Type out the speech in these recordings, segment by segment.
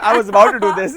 I was about to do this.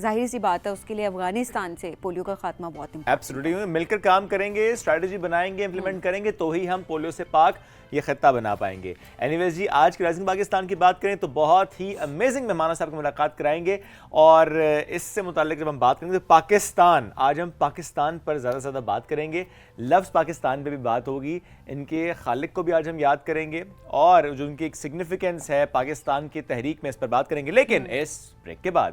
ظاہر سی بات ہے اس کے لیے افغانستان سے پولیو کا خاتمہ بہت ایبسلیٹلی مل کر کام کریں گے, اسٹریٹجی بنائیں گے, امپلیمنٹ کریں گے تو ہی ہم پولیو سے پاک یہ خطہ بنا پائیں گے. اینی ویز جی, آج کی رائزنگ پاکستان کی بات کریں تو بہت ہی امیزنگ مہمانوں سے آپ کو ملاقات کرائیں گے, اور اس سے متعلق جب ہم بات کریں گے تو پاکستان, آج ہم پاکستان پر زیادہ سے زیادہ بات کریں گے, لفظ پاکستان پہ بھی بات ہوگی, ان کے خالق کو بھی آج ہم یاد کریں گے, اور جو ان کی ایک سگنیفیکنس ہے پاکستان کی تحریک میں اس پر بات کریں گے, لیکن اس بریک کے بعد.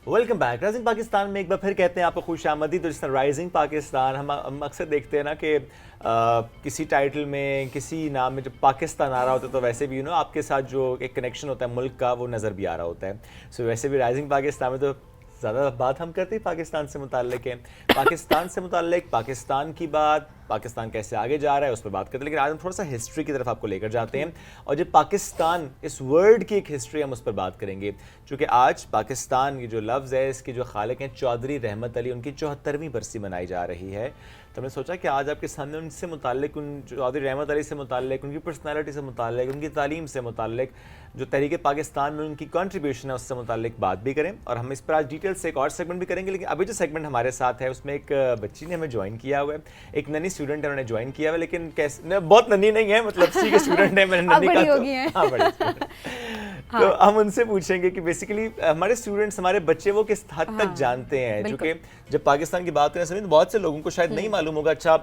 Welcome back. رائزنگ پاکستان میں ایک بار پھر کہتے ہیں آپ کو خوش آمدید. تو جس طرح رائزنگ پاکستان ہم اکثر دیکھتے ہیں نا کہ کسی ٹائٹل میں, کسی نام میں جب پاکستان آ رہا ہوتا ہے تو ویسے بھی آپ کے ساتھ جو ایک کنیکشن ہوتا ہے ملک کا وہ نظر بھی آ رہا ہوتا ہے. سو ویسے بھی رائزنگ پاکستان میں تو زیادہ بات ہم کرتے ہیں پاکستان سے متعلق ہے, پاکستان سے متعلق, پاکستان کی بات, پاکستان کیسے آگے جا رہا ہے اس پر بات کرتے ہیں. لیکن آج ہم تھوڑا سا ہسٹری کی طرف آپ کو لے کر جاتے ہیں, اور جو پاکستان اس ورڈ کی ایک ہسٹری ہم اس پر بات کریں گے. چونکہ آج پاکستان یہ جو لفظ ہے اس کی جو خالق ہیں چودھری رحمت علی, ان کی 74ویں برسی منائی جا رہی ہے. تو ہم نے سوچا کہ آج آپ کے سامنے ان سے متعلق, ان چودھری رحمت علی سے متعلق, ان کی پرسنالٹی سے متعلق, ان کی تعلیم سے متعلق, جو تحریک پاکستان میں ان کی کنٹریبیوشن ہے اس سے متعلق بات بھی کریں. اور ہم اس پر آج ڈیٹیل سے ایک اور سیگمنٹ بھی کریں گے. لیکن ابھی جو سیگمنٹ ہمارے ساتھ ہے اس میں ایک بچی نے ہمیں جوائن کیا ہوا ہے, ایک ننھی اسٹوڈنٹ ہے, انہوں نے جوائن کیا ہوا ہے, لیکن بہت ننھی نہیں ہے, مطلب سی کے اسٹوڈنٹ ہے, میں نے ننھی کہا تو ہم ان سے پوچھیں گے کہ بیسیکلی ہمارے اسٹوڈنٹس, ہمارے بچے وہ کس حد تک جانتے ہیں. چونکہ جب پاکستان کی بات کریں سمجھ, بہت سے لوگوں کو شاید نہیں معلوم ہوگا اچھا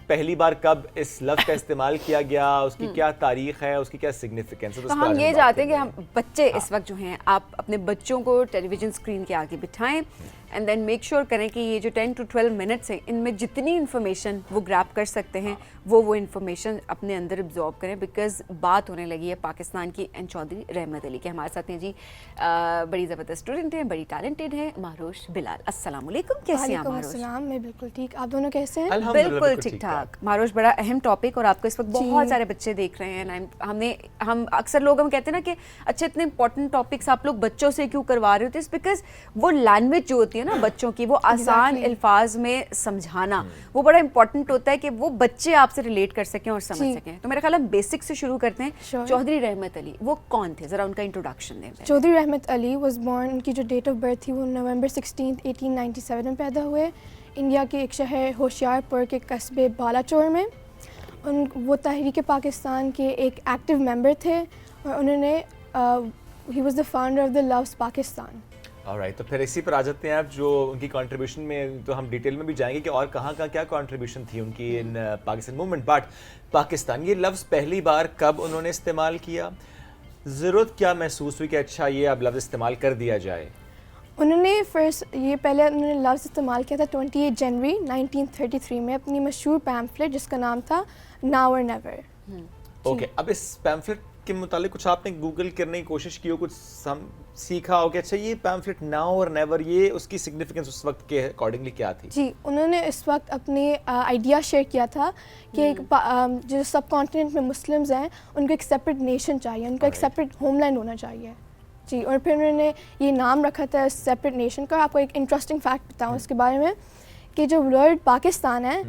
پہلی بار کب اس لفظ کا استعمال کیا گیا, اس کی کیا تاریخ ہے, اس کی کیا سگنیفیکنس ہے. تو ہم یہ چاہتے ہیں کہ ہم بچے اس وقت جو ہیں آپ اپنے بچوں کو ٹیلی ویژن اسکرین کے آگے بٹھائیں, اینڈ دین میک شیور کریں کہ یہ جو 10 to 12 منٹس ہیں ان میں جتنی انفارمیشن وہ گراب کر سکتے ہیں وہ انفارمیشن اپنے اندر ابزارب کریں, بیکاز بات ہونے لگی ہے پاکستان کی اینڈ چودھری رحمت علی کے. ہمارے ساتھ ہیں جی بڑی زبردست اسٹوڈنٹ ہیں, بڑی ٹیلنٹڈ ہیں, مہروش بلال. السلام علیکم, کیسے ہیں مہروش؟ السلام, میں بالکل ٹھیک, آپ دونوں کیسے ہیں؟ بالکل ٹھیک ٹھاک. مہروش بڑا اہم ٹاپک, اور آپ کو اس وقت بہت سارے بچے دیکھ رہے ہیں. ہم اکثر لوگ ہم کہتے ہیں نا کہ اچھا اتنے امپورٹنٹ ٹاپکس آپ لوگ بچوں سے کیوں کروا رہے ہوتے ہیں, بیکاز وہ لینگویج جو ہوتی ہے نا بچوں کی, وہ آسان الفاظ میں سمجھانا وہ بڑا امپورٹنٹ ہوتا ہے کہ وہ بچے آپ سے ریلیٹ کر سکیں اور سمجھ سکیں. تو میرا خیال ہے بیسک سے شروع کرتے ہیں. چودھری رحمت علی وہ کون تھے, ذرا ان کا انٹروڈکشن دیں. چودھری رحمت علی واز بورن, ان کی جو ڈیٹ آف برتھ تھی وہ نومبر 16, 1897 میں پیدا ہوئے انڈیا کے ایک شہر ہوشیار پور کے قصبے بالاچور میں. وہ تحریک پاکستان کے ایک ایکٹیو ممبر تھے, اور انہوں نے he was the founder of the laws Pakistan. Alright, تو پھر اسی پر آ جاتے ہیں آپ, جو ان کی کنٹریبیوشن میں تو ہم ڈیٹیل میں بھی جائیں گے کہ اور کہاں کا کیا کنٹریبیوشن تھی ان کی ان پاکستان موومنٹ. بٹ پاکستان یہ لفظ پہلی بار کب انہوں نے استعمال کیا, ضرورت کیا محسوس ہوئی کہ اچھا یہ اب لفظ استعمال کر دیا جائے؟ انہوں نے پہلے انہوں نے لفظ استعمال کیا تھا 28 جنوری 1933 میں اپنی مشہور پیمفلٹ جس کا نام تھا ناؤ اور نیور. اوکے, اب اس پیمفلٹ کے متعلق کچھ آپ نے گوگل کرنے کی کوشش کی ہو, کچھ سیکھا ہو کہ اچھا یہ پیمفلٹ ناؤ اور نیور یہ اس کی سگنیفیکنس اس وقت کے اکارڈنگلی کیا تھی؟ جی, انہوں نے اس وقت اپنے آئیڈیا شیئر کیا تھا کہ جو سب کانٹیننٹ میں مسلمز ہیں ان کو ایک سیپریٹ نیشن چاہیے, ان کا ایک سیپریٹ ہوم لینڈ ہونا چاہیے. جی, اور پھر انہوں نے یہ نام رکھا تھا سیپریٹ نیشن کا. آپ کو ایک انٹرسٹنگ فیکٹ بتاؤں اس کے بارے میں کہ جو ورڈ پاکستان ہے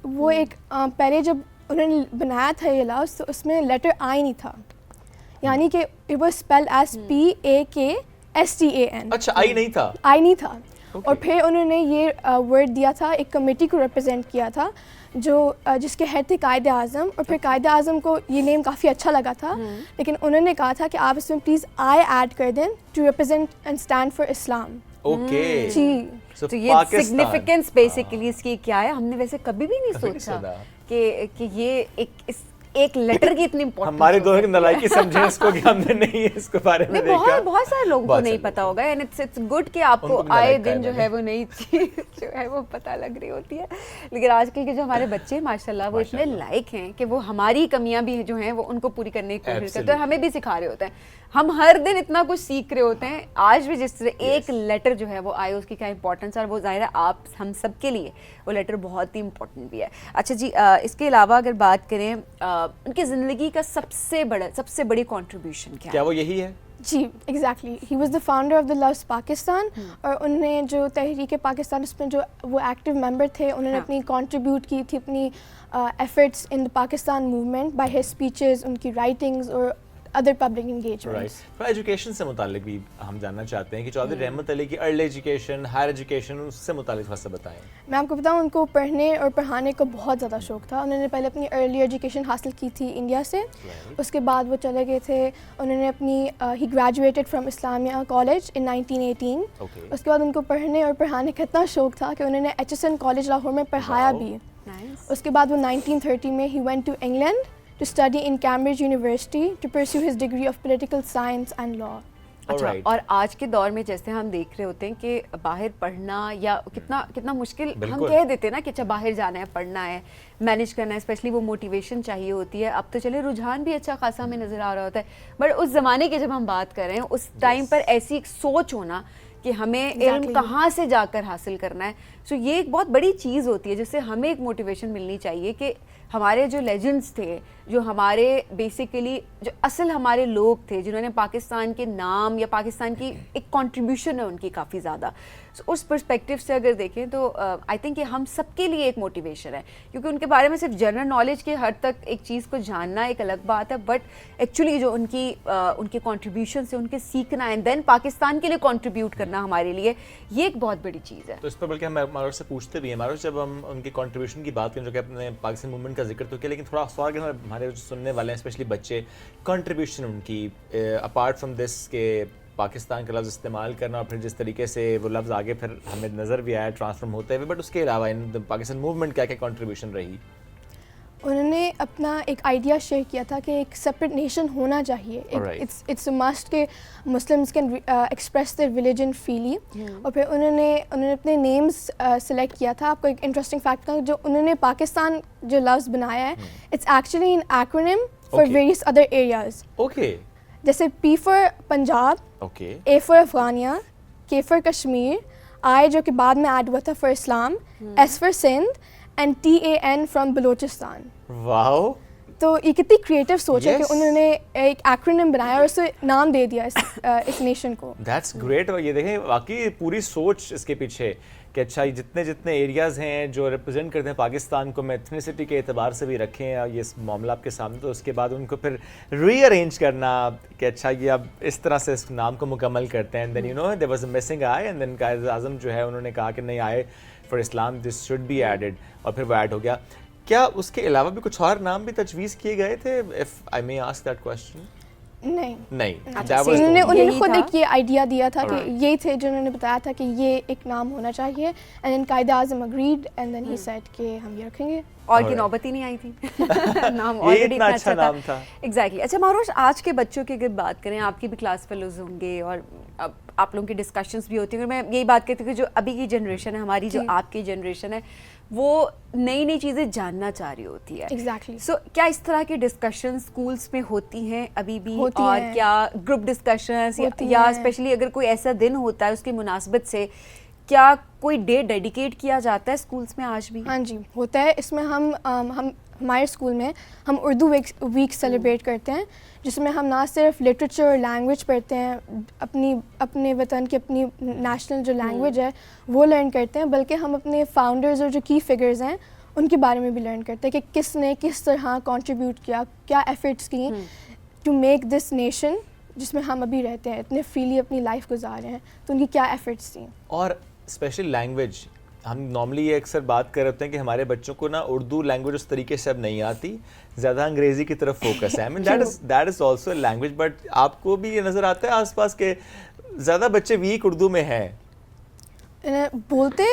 وہ ایک پہلے جب انہوں نے بنایا تھا یہ لفظ تو اس میں لیٹر آئی نہیں تھا, یعنی کہ it was spelled as PAKSTAN. اچھا, آئی نہیں تھا, آئی نہیں تھا. اور پھر انہوں نے یہ ورڈ دیا تھا, ایک کمیٹی کو ریپرزینٹ کیا تھا جس کے ہیڈ تھے قائد اعظم, اور پھر قائد اعظم کو یہ نیم کافی اچھا لگا تھا, لیکن انہوں نے کہا تھا کہ آپ اس میں پلیز آئی ایڈ کر دیں to represent and stand for Islam. Okay, جی, تو یہ سگنیفیکنس بیسیکلی اس کی کیا ہے, ہم نے ویسے کبھی بھی نہیں سوچا کہ یہ ایک ایک لیٹر کی اتنی امپورٹنس ہمارے دونوں کی نالائکی سمجھیں اس کو کہ ہم نے نہیں اس کے بارے میں دیکھا. بہت سارے لوگوں کو نہیں پتا ہوگا اینڈ اٹس گڈ کہ آپ کو آئے دن جو ہے وہ نئی چیز جو ہے وہ پتہ لگ رہی ہوتی ہے. لیکن آج کل کے جو ہمارے بچے ماشاء اللہ وہ اتنے لائق ہیں کہ وہ ہماری کمیاں بھی جو ہیں وہ ان کو پوری کرنے کی کوشش کرتے ہیں اور ہمیں بھی سکھا رہے ہوتے ہیں. ہم ہر دن اتنا کچھ سیکھ رہے ہوتے ہیں. آج بھی جس طرح ایک لیٹر جو ہے وہ آئے اس کی کیا امپورٹنس ہے اور وہ ظاہر ہے آپ ہم سب کے لیے وہ لیٹر بہت ہی امپورٹنٹ بھی ہے. اچھا جی اس کے علاوہ اگر بات کریں ان کی زندگی کا سب سے بڑی کنٹریبیوشن کیا وہ یہی ہے؟ جی exactly he was the founder of the laws Pakistan اور ان نے جو تحریک پاکستان اس میں جو وہ ایکٹیو ممبر تھے انہوں نے اپنی کنٹریبیوٹ کی تھی اپنی efforts in the Pakistan movement by his speeches ان کی رائٹنگز اور ادر پبلک انگیجمنٹس. ایجوکیشن سے متعلق بھی ہم جاننا چاہتے ہیں کہ چودھری رحمت علی کی ارلی ایجوکیشن ہائر ایجوکیشن اس سے متعلق تھوڑا سا بتائیں. میں آپ کو بتاؤں ان کو پڑھنے اور پڑھانے کا بہت زیادہ شوق تھا. انہوں نے پہلے اپنی ارلی ایجوکیشن حاصل کی تھی انڈیا سے, اس کے بعد وہ چلے گئے تھے انہوں نے اپنی ہی graduated from Islamia College in 1918. اس کے بعد ان کو پڑھنے اور پڑھانے کا اتنا شوق تھا کہ انہوں نے HSN کالج لاہور میں پڑھایا بھی. اس کے بعد وہ 1930 میں he went to England to study in Cambridge University to pursue his degree of political science and law. اچھا اور آج کے دور میں جیسے ہم دیکھ رہے ہوتے ہیں کہ باہر پڑھنا یا کتنا مشکل ہم کہہ دیتے ہیں نا کہ اچھا باہر جانا ہے پڑھنا ہے مینیج کرنا ہے اسپیشلی وہ موٹیویشن چاہیے ہوتی ہے. اب تو چلے رجحان بھی اچھا خاصا ہمیں نظر آ رہا ہوتا ہے بٹ اس زمانے کے جب ہم بات کر رہے ہیں اس ٹائم پر ایسی ایک سوچ ہونا کہ ہمیں علم کہاں سے جا کر حاصل کرنا ہے. سو یہ ایک بہت بڑی چیز ہوتی ہے جس سے ہمیں ایک موٹیویشن ملنی چاہیے کہ ہمارے جو لیجنڈس تھے جو ہمارے بیسیکلی جو اصل ہمارے لوگ تھے جنہوں نے پاکستان کے نام یا پاکستان کی ایک کنٹریبیوشن ہے ان کی کافی زیادہ. اس پرسپیکٹیو سے اگر دیکھیں تو آئی تھنک کہ ہم سب کے لیے ایک موٹیویشن ہے کیونکہ ان کے بارے میں صرف جنرل نالج کے حد تک ایک چیز کو جاننا ایک الگ بات ہے بٹ ایکچولی جو ان کی کنٹریبیوشن سے ان کے سیکھنا اینڈ دین پاکستان کے لیے کنٹریبیوٹ کرنا ہمارے لیے یہ ایک بہت بڑی چیز ہے. تو اس پر بلکہ ہم ماروش سے پوچھتے بھی ہیں. ماروش جب ہم ان کی کنٹریبیوشن کی بات کریں جو کہ اپنے پاکستان موومنٹ کا ذکر تو کیا لیکن تھوڑا سوال کہ ہمارے جو سننے والے ہیں اسپیشلی بچے کنٹریبیوشن ان کی اپارٹ فرام دس کہ پاکستان کا لفظ استعمال کرنا اور پھر جس طریقے سے وہ لفظ آگے پھر ہمیں نظر بھی آیا ٹرانسفارم ہوتے ہوئے بٹ اس کے علاوہ پاکستان موومنٹ کیا کیا کنٹریبیوشن رہی؟ انہوں نے اپنا ایک آئیڈیا شیئر کیا تھا کہ ایک سپریٹ نیشن ہونا چاہیے. اٹس اے مسٹ کہ Muslims can express their religion freely. اور پھر انہوں نے اپنے نیمز سلیکٹ کیا تھا. آپ کو ایک انٹرسٹنگ فیکٹ تھا جو انہوں نے پاکستان جو لفظ بنایا ہے it's actually an acronym for various other areas. جیسے P for Punjab, A for Afghania, K for Kashmir, I جو کہ بعد میں ایڈ ہوا تھا for Islam, S for Sindh and TAN from Balochistan. Wow. تو یہ کتنی کریٹو سوچ ہے کہ انہوں نے ایک ایکرونیم بنایا اور اسے نام دے دیا اس نیشن کو. That's great. اور یہ دیکھیں واقعی پوری سوچ اس کے پیچھے کہ اچھا جتنے ایریاز ہیں جو ریپرزینٹ کرتے ہیں پاکستان کو میں ایتھنیسٹی کے اعتبار سے بھی رکھیں یہ معاملہ آپ کے سامنے تو اس کے بعد ان کو پھر ری ارینج کرنا کہ اچھا یہ اب اس طرح سے اس نام کو مکمل کرتے ہیں. Then you know there was a missing I and then Quaid Azam جو ہے انہوں نے کہا کہ نہیں I for Islam this should be added اور پھر وہ ایڈ ہو گیا. کیا اس کے علاوہ بھی کچھ اور نام بھی تجویز کیے گئے تھے if I may ask that question? نہیں انہوں نے خود ایک یہ آئیڈیا دیا تھا کہ یہی تھے جنہوں نے بتایا تھا کہ یہ ایک نام ہونا چاہیے and then Quaid Azam agreed and then he said کہ ہم یہ رکھیں گے. اور کی نوبت ہی نہیں آئی تھی نام آلریڈی اتنا اچھا نام تھا. ایگزیکٹلی. اچھا ماروش آج کے بچوں کی اگر بات کریں آپ کی بھی کلاس فیلوز ہوں گے اور آپ لوگوں کی ڈسکشنز بھی ہوتی ہیں. میں یہی بات کہتی ہوں کہ جو ابھی کی جنریشن ہے ہماری جو آپ کی جنریشن ہے وہ نئی چیزیں جاننا چاہ رہی ہوتی ہے. ایگزیکٹلی. سو کیا اس طرح کی ڈسکشن اسکولس میں ہوتی ہیں ابھی بھی اور کیا گروپ ڈسکشنز یا اسپیشلی اگر کوئی ایسا دن ہوتا ہے اس کی مناسبت سے کیا کوئی ڈے ڈیڈیکیٹ کیا جاتا ہے اسکولس میں آج بھی؟ ہاں جی ہوتا ہے. اس میں ہم ہمارے اسکول میں ہم اردو ویک سیلیبریٹ کرتے ہیں جس میں ہم نہ صرف لٹریچر اور لینگویج پڑھتے ہیں اپنے وطن کی اپنی نیشنل جو لینگویج ہے وہ لرن کرتے ہیں بلکہ ہم اپنے فاؤنڈرز اور جو کی فگرز ہیں ان کے بارے میں بھی لرن کرتے ہیں کہ کس نے کس طرح کنٹریبیوٹ کیا کیا ایفرٹس کی ٹو میک دس نیشن جس میں ہم ابھی رہتے ہیں اتنے فریلی اپنی لائف گزار رہے ہیں تو ان کی کیا ایفرٹس تھیں. اور اسپیشلی لینگویج ہم نارملی یہ اکثر بات کر رہے ہوتے ہیں کہ ہمارے بچوں کو نا اردو لینگویج اس طریقے سے اب نہیں آتی زیادہ انگریزی کی طرف فوکس ہے. I mean that is also a language but آپ کو بھی یہ نظر آتا ہے آس پاس کہ زیادہ بچے ویک اردو میں ہیں؟ بولتے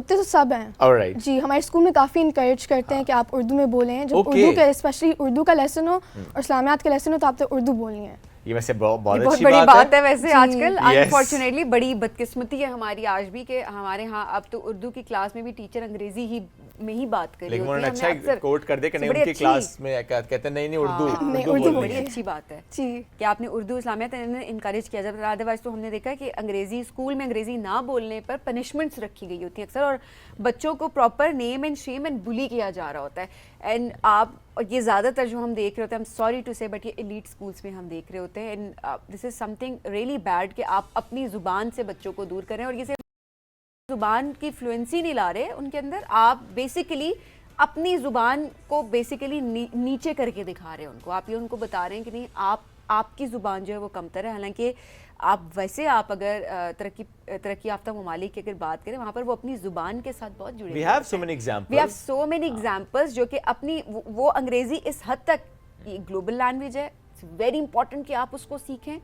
تو سب ہیں Alright. جی. ہمارے اسکول میں کافی انکریج کرتے ہیں کہ آپ اردو میں بولیں. جب Okay. اردو کا اسپیشلی اردو کا لیسن ہو اور اسلامیات کا لیسن ہو تو آپ تو اردو بولنی ہے. یہ ویسے بہت بہت اچھی بڑی بات بات ہے. ہے ویسے آج کل. Yes. انفارچونیٹلی بڑی بدقسمتی ہے ہماری آج بھی کہ ہمارے ہاں اب تو اردو کی کلاس میں بھی ٹیچر انگریزی ہی میں ہی بات کر رہی لیکن ہوتی انہوں نے ہیں. اچھا کوٹ کر دیا کہ نہیں ان کی کلاس میں کہتے ہیں نہیں اردو بڑی اچھی بات ہے جی کہ آپ نے اردو اسلامیات انکریج کیا جاتا ہے. ادروائز تو ہم نے دیکھا کہ انگریزی اسکول میں انگریزی نہ بولنے پر پنشمنٹس رکھی گئی ہوتی ہیں اکثر, اور بچوں کو proper name and shame and bully کیا جا رہا ہوتا ہے. اینڈ آپ یہ زیادہ تر جو ہم دیکھ رہے ہوتے ہیں, ایم سوری ٹو سے بٹ یہ ایلیٹ اسکولس میں ہم دیکھ رہے ہوتے ہیں. And this is some thing really bad کہ آپ اپنی زبان سے بچوں کو دور کریں, اور یہ صرف زبان کی فلوئنسی نہیں لا رہے ان کے اندر, آپ بیسیکلی اپنی زبان کو بیسیکلی نیچے کر کے دکھا رہے ہیں ان کو. آپ یہ ان کو بتا رہے ہیں کہ نہیں آپ کی زبان جو ہے وہ کمتر ہے. حالانکہ آپ ویسے آپ اگر ترقی یافتہ ممالک کی اگر بات کریں وہاں پر وہ اپنی زبان کے ساتھ بہت جڑے We have so many examples. We have so many examples جو کہ اپنی وہ انگریزی اس حد تک گلوبل لینگویج ہے, اٹس ویری امپورٹنٹ کہ آپ اس کو سیکھیں,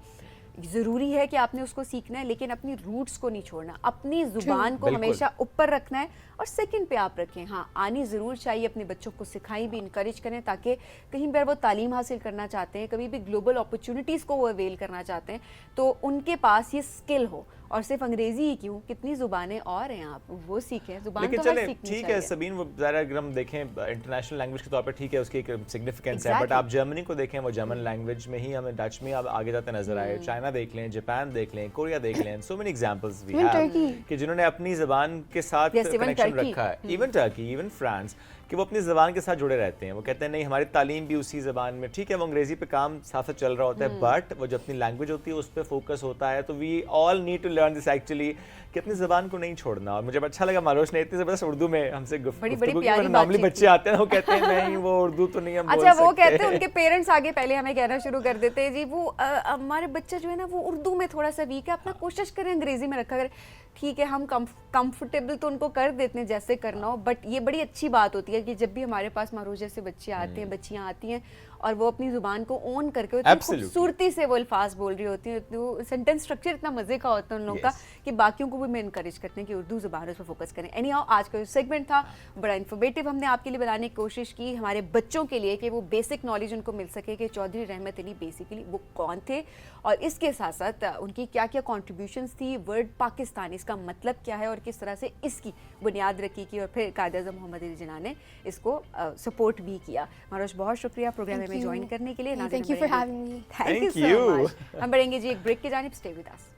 ضروری ہے کہ آپ نے اس کو سیکھنا ہے, لیکن اپنی روٹس کو نہیں چھوڑنا, اپنی زبان کو ہمیشہ اوپر رکھنا ہے اور سیکنڈ پہ آپ رکھیں. ہاں آنی ضرور چاہیے, اپنے بچوں کو سکھائیں بھی, انکریج کریں تاکہ کہیں پر وہ تعلیم حاصل کرنا چاہتے ہیں, کبھی بھی گلوبل اپرچونیٹیز کو وہ اویل کرنا چاہتے ہیں تو ان کے پاس یہ اسکل ہو. اور صرف انگریزی ہی کیوں, کتنی زبانیں اور ہیں, آپ وہ سیکھیں. زبان لیکن تو چلیں سیکھنی ٹھیک چاہیے. ہے سبین, وہ ذرا اگر ہم دیکھیں انٹرنیشنل لینگویج کے طور پہ ٹھیک ہے اس کی ایک سگنیفیکینس ہے, بٹ آپ جرمنی کو دیکھیں وہ جرمن لینگویج میں ہی ہمیں ڈچ میں آگے جاتے نظر آئے. چائنا دیکھ لیں, جاپان دیکھ لیں, کوریا دیکھ لیں, so many examples we have کہ جنہوں نے اپنی زبان کے ساتھ کنیکشن رکھا ہے. ایون ٹرکی, ایون فرانس, کہ وہ اپنی زبان کے ساتھ جڑے رہتے ہیں. وہ کہتے ہیں نہیں ہماری تعلیم بھی اسی زبان میں, ٹھیک ہے وہ انگریزی پہ کام ساتھ ساتھ چل رہا ہوتا ہے, بٹ وہ جو اپنی لینگویج ہوتی ہے اس پہ فوکس ہوتا ہے. تو we all need to learn this actually کہ اپنی زبان کو نہیں چھوڑنا. اور مجھے اچھا لگا ماروش نے اتنی زبردست اردو میں ہم سے گفتگو کی. معمولی بچے آتے ہیں وہ کہتے ہیں نہیں وہ اردو تو نہیں ہم بول سکتے. اچھا وہ کہتے ہیں ان کے پیرنٹس آگے پہلے ہمیں کہنا شروع کر دیتے ہیں جی وہ ہمارے بچہ جو ہے نا وہ اردو میں تھوڑا سا ویک ہے, اپنا کوشش کریں انگریزی میں رکھا کریں. ٹھیک ہے ہم کمفرٹیبل تو ان کو کر دیتے ہیں جیسے کرنا ہو, بٹ یہ بڑی اچھی بات ہوتی ہے کہ جب بھی ہمارے پاس ماروش جیسے بچے آتے ہیں, بچیاں آتی ہیں اور وہ اپنی زبان کو اون کر کے اتنی خوبصورتی سے وہ الفاظ بول رہی ہوتی ہیں, وہ سینٹینس اسٹرکچر اتنا مزے کا ہوتا ہے ان لوگوں کا کہ باقیوں کو بھی میں انکریج کرتے ہیں کہ اردو زبان اس پر فوکس کریں. اینی ہاؤ آج کا جو سیگمنٹ تھا بڑا انفارمیٹیو ہم نے آپ کے لیے بنانے کی کوشش کی, ہمارے بچوں کے لیے کہ وہ بیسک نالج ان کو مل سکے کہ چودھری رحمت علی بیسیکلی وہ کون تھے اور اس کے ساتھ ساتھ ان کی کیا کیا کنٹریبیوشنز تھی, ورڈ پاکستان اس کا مطلب کیا ہے اور کس طرح سے اس کی بنیاد رکھی کی, اور پھر قائد اعظم محمد علی جناح نے اس کو سپورٹ بھی کیا. ماروش بہت شکریہ پروگرام میں جوائن کرنے کے لیے. Thank you for having me. Thank you so much. ہم بڑھیں گے جی ایک بریک کی جانب, stay with us.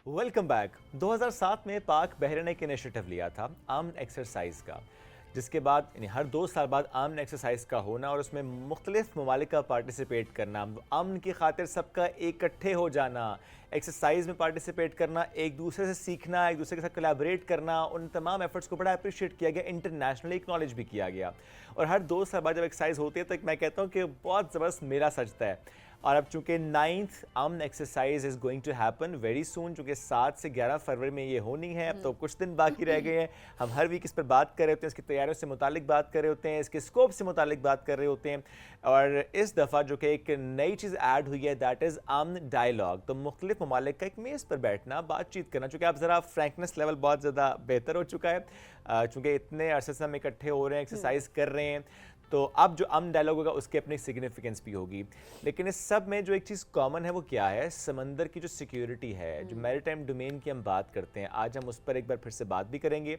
Welcome back. 2007 میں پاک بحرین نے ایک انیشیٹو لیا تھا آمن ایکسرسائز کا, جس کے بعد یعنی ہر 2 سال بعد آمن ایکسرسائز کا ہونا اور اس میں مختلف ممالک کا پارٹیسپیٹ کرنا, امن کی خاطر سب کا اکٹھے ہو جانا, ایکسرسائز میں پارٹیسپیٹ کرنا, ایک دوسرے سے سیکھنا, ایک دوسرے کے ساتھ کولیبریٹ کرنا, ان تمام ایفرٹس کو بڑا اپریشیٹ کیا گیا, انٹرنیشنلی اکنالج بھی کیا گیا. اور ہر 2 سال بعد جب ایکسرسائز ہوتی ہے تو میں کہتا ہوں کہ بہت زبردست میلہ سجتا ہے. اور اب چونکہ 9th Aman exercise is going to happen very soon, چونکہ 7 سے 11 فروری میں یہ ہونی ہے, اب تو کچھ دن باقی رہ گئے ہیں. ہم ہر ویک اس پر بات کر رہے ہوتے ہیں, اس کی تیاریوں سے متعلق بات کر رہے ہوتے ہیں, اس کے اسکوپ سے متعلق بات کر رہے ہوتے ہیں. اور اس دفعہ جو کہ ایک نئی چیز ایڈ ہوئی ہے دیٹ از امن ڈائیلاگ. تو مختلف ممالک کا ایک میز پر بیٹھنا, بات چیت کرنا, چونکہ اب ذرا فرینکنس لیول بہت زیادہ بہتر ہو چکا ہے, چونکہ اتنے عرصے سے ہم اکٹھے ہو رہے ہیں, ایکسرسائز کر رہے ہیں, تو اب جو امن ڈائیلاگ ہوگا اس کی اپنی سگنیفیکینس بھی ہوگی. لیکن اس سب میں جو ایک چیز کامن ہے وہ کیا ہے, سمندر کی جو سیکیورٹی ہے, جو میری ٹائم ڈومین کی ہم بات کرتے ہیں, آج ہم اس پر ایک بار پھر سے بات بھی کریں گے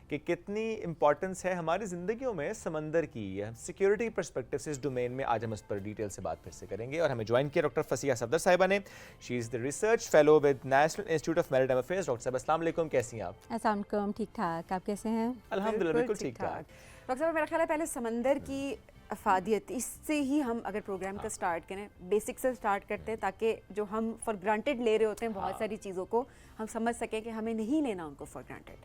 کہ کتنی امپورٹنس ہے ہماری زندگیوں میں سمندر کی, سیکیورٹی پرسپیکٹو سے اس ڈومین میں. آج ہم اس پر ڈیٹیل سے بات پھر سے کریں گے, اور ہمیں جوائن کیا ڈاکٹر فصیحہ صفدر صاحبہ نے. She is the research fellow with National Institute of Maritime Affairs. Doctor صاحب السلام علیکم, کیسی ہیں آپ؟ السلام علیکم, ٹھیک ٹھاک, آپ کیسے ہیں؟ الحمدللہ بالکل ٹھیک ٹھاک. ڈاکٹر صاحب میرا خیال ہے پہلے سمندر کی افادیت, اس سے ہی ہم اگر پروگرام کا سٹارٹ کریں, بیسک سے سٹارٹ کرتے ہیں تاکہ جو ہم فار گرانٹیڈ لے رہے ہوتے ہیں بہت ساری چیزوں کو, ہم سمجھ سکیں کہ ہمیں نہیں لینا ان کو فار گرانٹیڈ.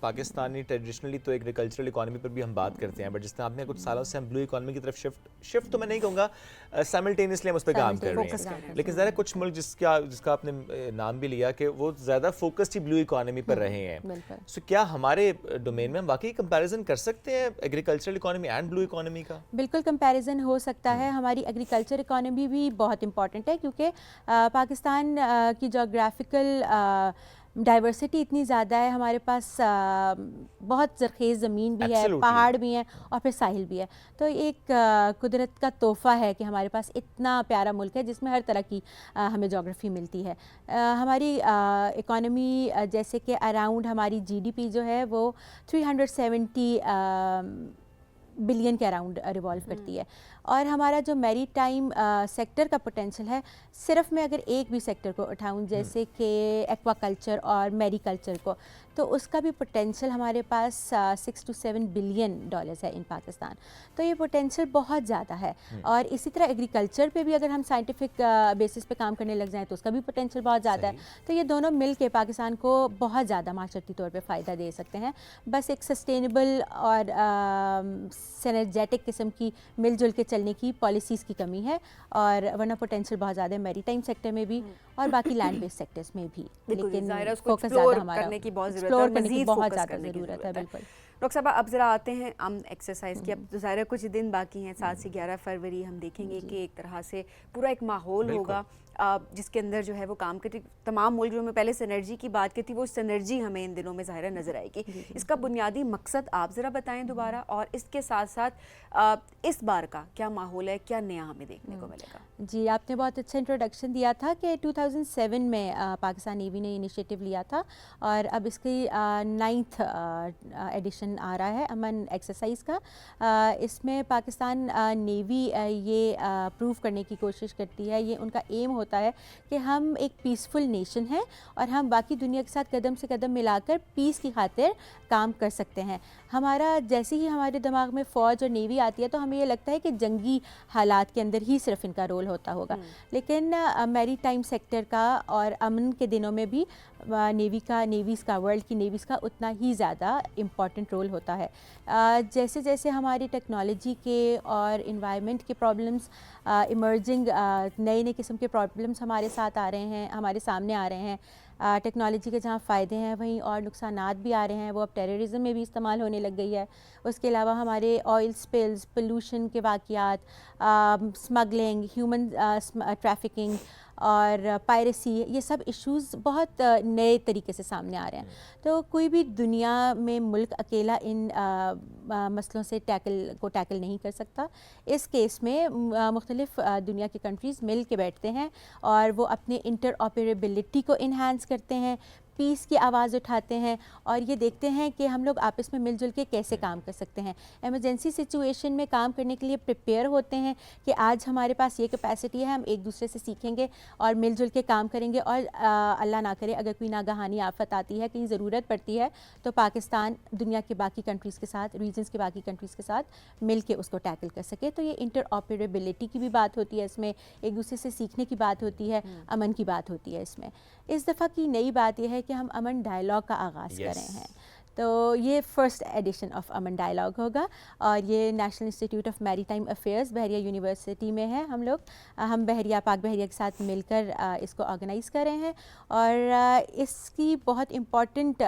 پاکستانی ٹریڈیشنلی تو ایگریکلچرل اکانومی پر بھی ہم بات کرتے ہیں, بٹ جس طرح آپ نے کچھ سالوں سے ہم بلو اکانومی کی طرف شفٹ تو میں نہیں کہوں گا, سائملٹینیسلی ہم اس پہ کام کر رہے ہیں, لیکن ذرا کچھ ملک جس کا آپ نے نام بھی لیا کہ وہ زیادہ فوکسڈ ہی بلو اکانومی پر رہے ہیں, سو کیا ہمارے ڈومین میں ہم واقعی کمپیریزن کر سکتے ہیں agricultural economy and blue economy کا؟ بالکل کمپیریزن ہو سکتا ہے. ہماری ایگریکلچر اکانومی بھی بہت امپورٹنٹ ہے, کیونکہ پاکستان کی جغرافیکل ڈائیورسٹی اتنی زیادہ ہے, ہمارے پاس بہت زرخیز زمین بھی ہے, پہاڑ بھی ہیں اور پھر ساحل بھی ہے. تو ایک قدرت کا تحفہ ہے کہ ہمارے پاس اتنا پیارا ملک ہے جس میں ہر طرح کی ہمیں جغرافی ملتی ہے. ہماری اکانومی جیسے کہ اراؤنڈ ہماری جی ڈی پی جو ہے وہ 370 بلین کے اراؤنڈ ریوالو کرتی ہے, اور ہمارا جو میری ٹائم سیکٹر کا پوٹینشیل ہے, صرف میں اگر ایک بھی سیکٹر کو اٹھاؤں جیسے کہ ایکوا کلچر اور میری کلچر کو, تو اس کا بھی پوٹینشیل ہمارے پاس 6 to 7 بلین ڈالرز ہے ان پاکستان. تو یہ پوٹینشیل بہت زیادہ ہے. اور اسی طرح ایگریکلچر پہ بھی اگر ہم سائنٹیفک بیسس پہ کام کرنے لگ جائیں تو اس کا بھی پوٹینشیل بہت زیادہ ہے. تو یہ دونوں مل کے پاکستان کو بہت زیادہ معاشرتی طور پہ فائدہ دے سکتے ہیں. بس ایک سسٹینیبل اور سینرجیٹک قسم کی مل جل کے چلنے کی پالیسیز کی کمی ہے, اور ورنہ پوٹینشیل بہت زیادہ ہے میری ٹائم سیکٹر میں بھی اور باقی لینڈ بیس سیکٹرز میں بھی. لیکن فوکس زیادہ ہمارا کرنے کی بہت ایکسپلور کرنے کی مزید بہت فوکس زیادہ کرنے کی ضرورت ہے. بالکل ڈاکٹر صاحبہ, اب ذرا آتے ہیں ہم ایکسرسائز کی. اب ظاہر ہے کچھ دن باقی ہیں, 7 سے 11 فروری ہم دیکھیں گے کہ ایک طرح سے پورا ایک ماحول ہوگا جس کے اندر جو ہے وہ کام کرتی تمام ملک. جو میں پہلے سینرجی کی بات کی تھی, وہ سینرجی ہمیں ان دنوں میں ظاہرہ نظر آئے گی. اس کا بنیادی مقصد آپ ذرا بتائیں دوبارہ, اور اس کے ساتھ ساتھ اس بار کا کیا ماحول ہے, کیا نیا ہمیں دیکھنے کو ملے گا؟ جی, آپ نے بہت اچھا انٹروڈکشن دیا تھا کہ 2007 میں پاکستان نیوی نے انیشیٹو لیا تھا, اور اب اس کی 9th ایڈیشن آ رہا ہے امن ایکسرسائز کا. اس میں پاکستان نیوی یہ پروو کرنے کی کوشش کرتی ہے, یہ ان کا ایم ہوتا ہے کہ ہم ایک پیسفل نیشن ہیں اور ہم باقی دنیا کے ساتھ قدم سے قدم ملا کر پیس کی خاطر کام کر سکتے ہیں. ہمارا جیسے ہی ہمارے دماغ میں فوج اور نیوی آتی ہے تو ہمیں یہ لگتا ہے کہ جنگی حالات کے اندر ہی صرف ان کا رول ہوتا ہوگا, لیکن میری ٹائم سیکٹر کا اور امن کے دنوں میں بھی نیویز کا ورلڈ کی نیویز کا اتنا ہی زیادہ امپورٹنٹ رول ہوتا ہے. جیسے جیسے ہماری ٹیکنالوجی کے اور انوائرمنٹ کے پرابلمس ایمرجنگ نئے نئے قسم کے پرابلمس ہمارے ساتھ آ رہے ہیں, ہمارے سامنے آ رہے ہیں, ٹیکنالوجی کے جہاں فائدے ہیں وہیں اور نقصانات بھی آ رہے ہیں, وہ اب ٹیررزم میں بھی استعمال ہونے لگ گئی ہے. اس کے علاوہ ہمارے آئل سپلز, پولوشن کے واقعات, اسمگلنگ, ہیومن ٹریفکنگ اور پائریسی, یہ سب ایشوز بہت نئے طریقے سے سامنے آ رہے ہیں. تو کوئی بھی دنیا میں ملک اکیلا ان مسئلوں سے ٹیکل نہیں کر سکتا. اس کیس میں مختلف دنیا کی کنٹریز مل کے بیٹھتے ہیں اور وہ اپنے انٹر آپریبلٹی کو انہانس کرتے ہیں, پیس کی آواز اٹھاتے ہیں, اور یہ دیکھتے ہیں کہ ہم لوگ آپس میں مل جل کے کیسے کام کر سکتے ہیں. ایمرجنسی سچویشن میں کام کرنے کے لیے پریپیئر ہوتے ہیں کہ آج ہمارے پاس یہ کیپیسٹی ہے, ہم ایک دوسرے سے سیکھیں گے اور مل جل کے کام کریں گے, اور اللہ نہ کرے اگر کوئی ناگہانی آفت آتی ہے, کہیں ضرورت پڑتی ہے, تو پاکستان دنیا کے باقی کنٹریز کے ساتھ, ریجنس کے باقی کنٹریز کے ساتھ مل کے اس کو ٹیکل کر سکے. تو یہ انٹر آپریبلٹی کی بھی بات ہوتی ہے, اس میں ایک دوسرے سے سیکھنے کی بات ہوتی ہے, امن کی بات ہوتی ہے. اس میں اس دفعہ کی نئی بات یہ ہے کہ ہم امن ڈائلاگ کا آغاز کر رہے ہیں. تو یہ فرسٹ ایڈیشن آف امن ڈائلاگ ہوگا, اور یہ national Institute of Maritime affairs بحریہ یونیورسٹی میں ہے. ہم بحریہ پاک بحریہ کے ساتھ مل کر اس کو آرگنائز کر رہے ہیں, اور اس کی بہت امپورٹنٹ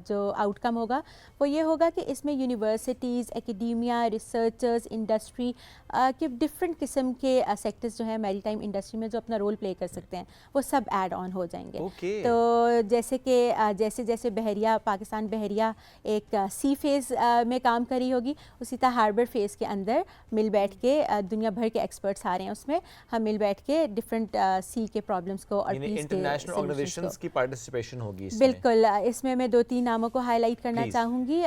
جو آؤٹ کم ہوگا وہ یہ ہوگا کہ اس میں یونیورسٹیز, ایکیڈیمیا, ریسرچرز, انڈسٹری کے ڈفرینٹ قسم کے سیکٹرز جو ہیں میری ٹائم انڈسٹری میں جو اپنا رول پلے کر سکتے ہیں, وہ سب ایڈ آن ہو جائیں گے. تو جیسے کہ جیسے جیسے بحریہ پاکستان بحریہ ایک سی فیز میں کام کری ہوگی, اسی طرح ہاربر فیز کے اندر مل بیٹھ کے دنیا بھر کے ایکسپرٹس آ رہے ہیں. اس میں ہم مل بیٹھ کے ڈفرینٹ سی کے پرابلمس کو اور انٹرنیشنل آرگنائزیشنز کی پارٹیسپیشن ہوگی. بالکل, اس میں 2-3 ناموں کو ہائی لائٹ کرنا چاہوں گی.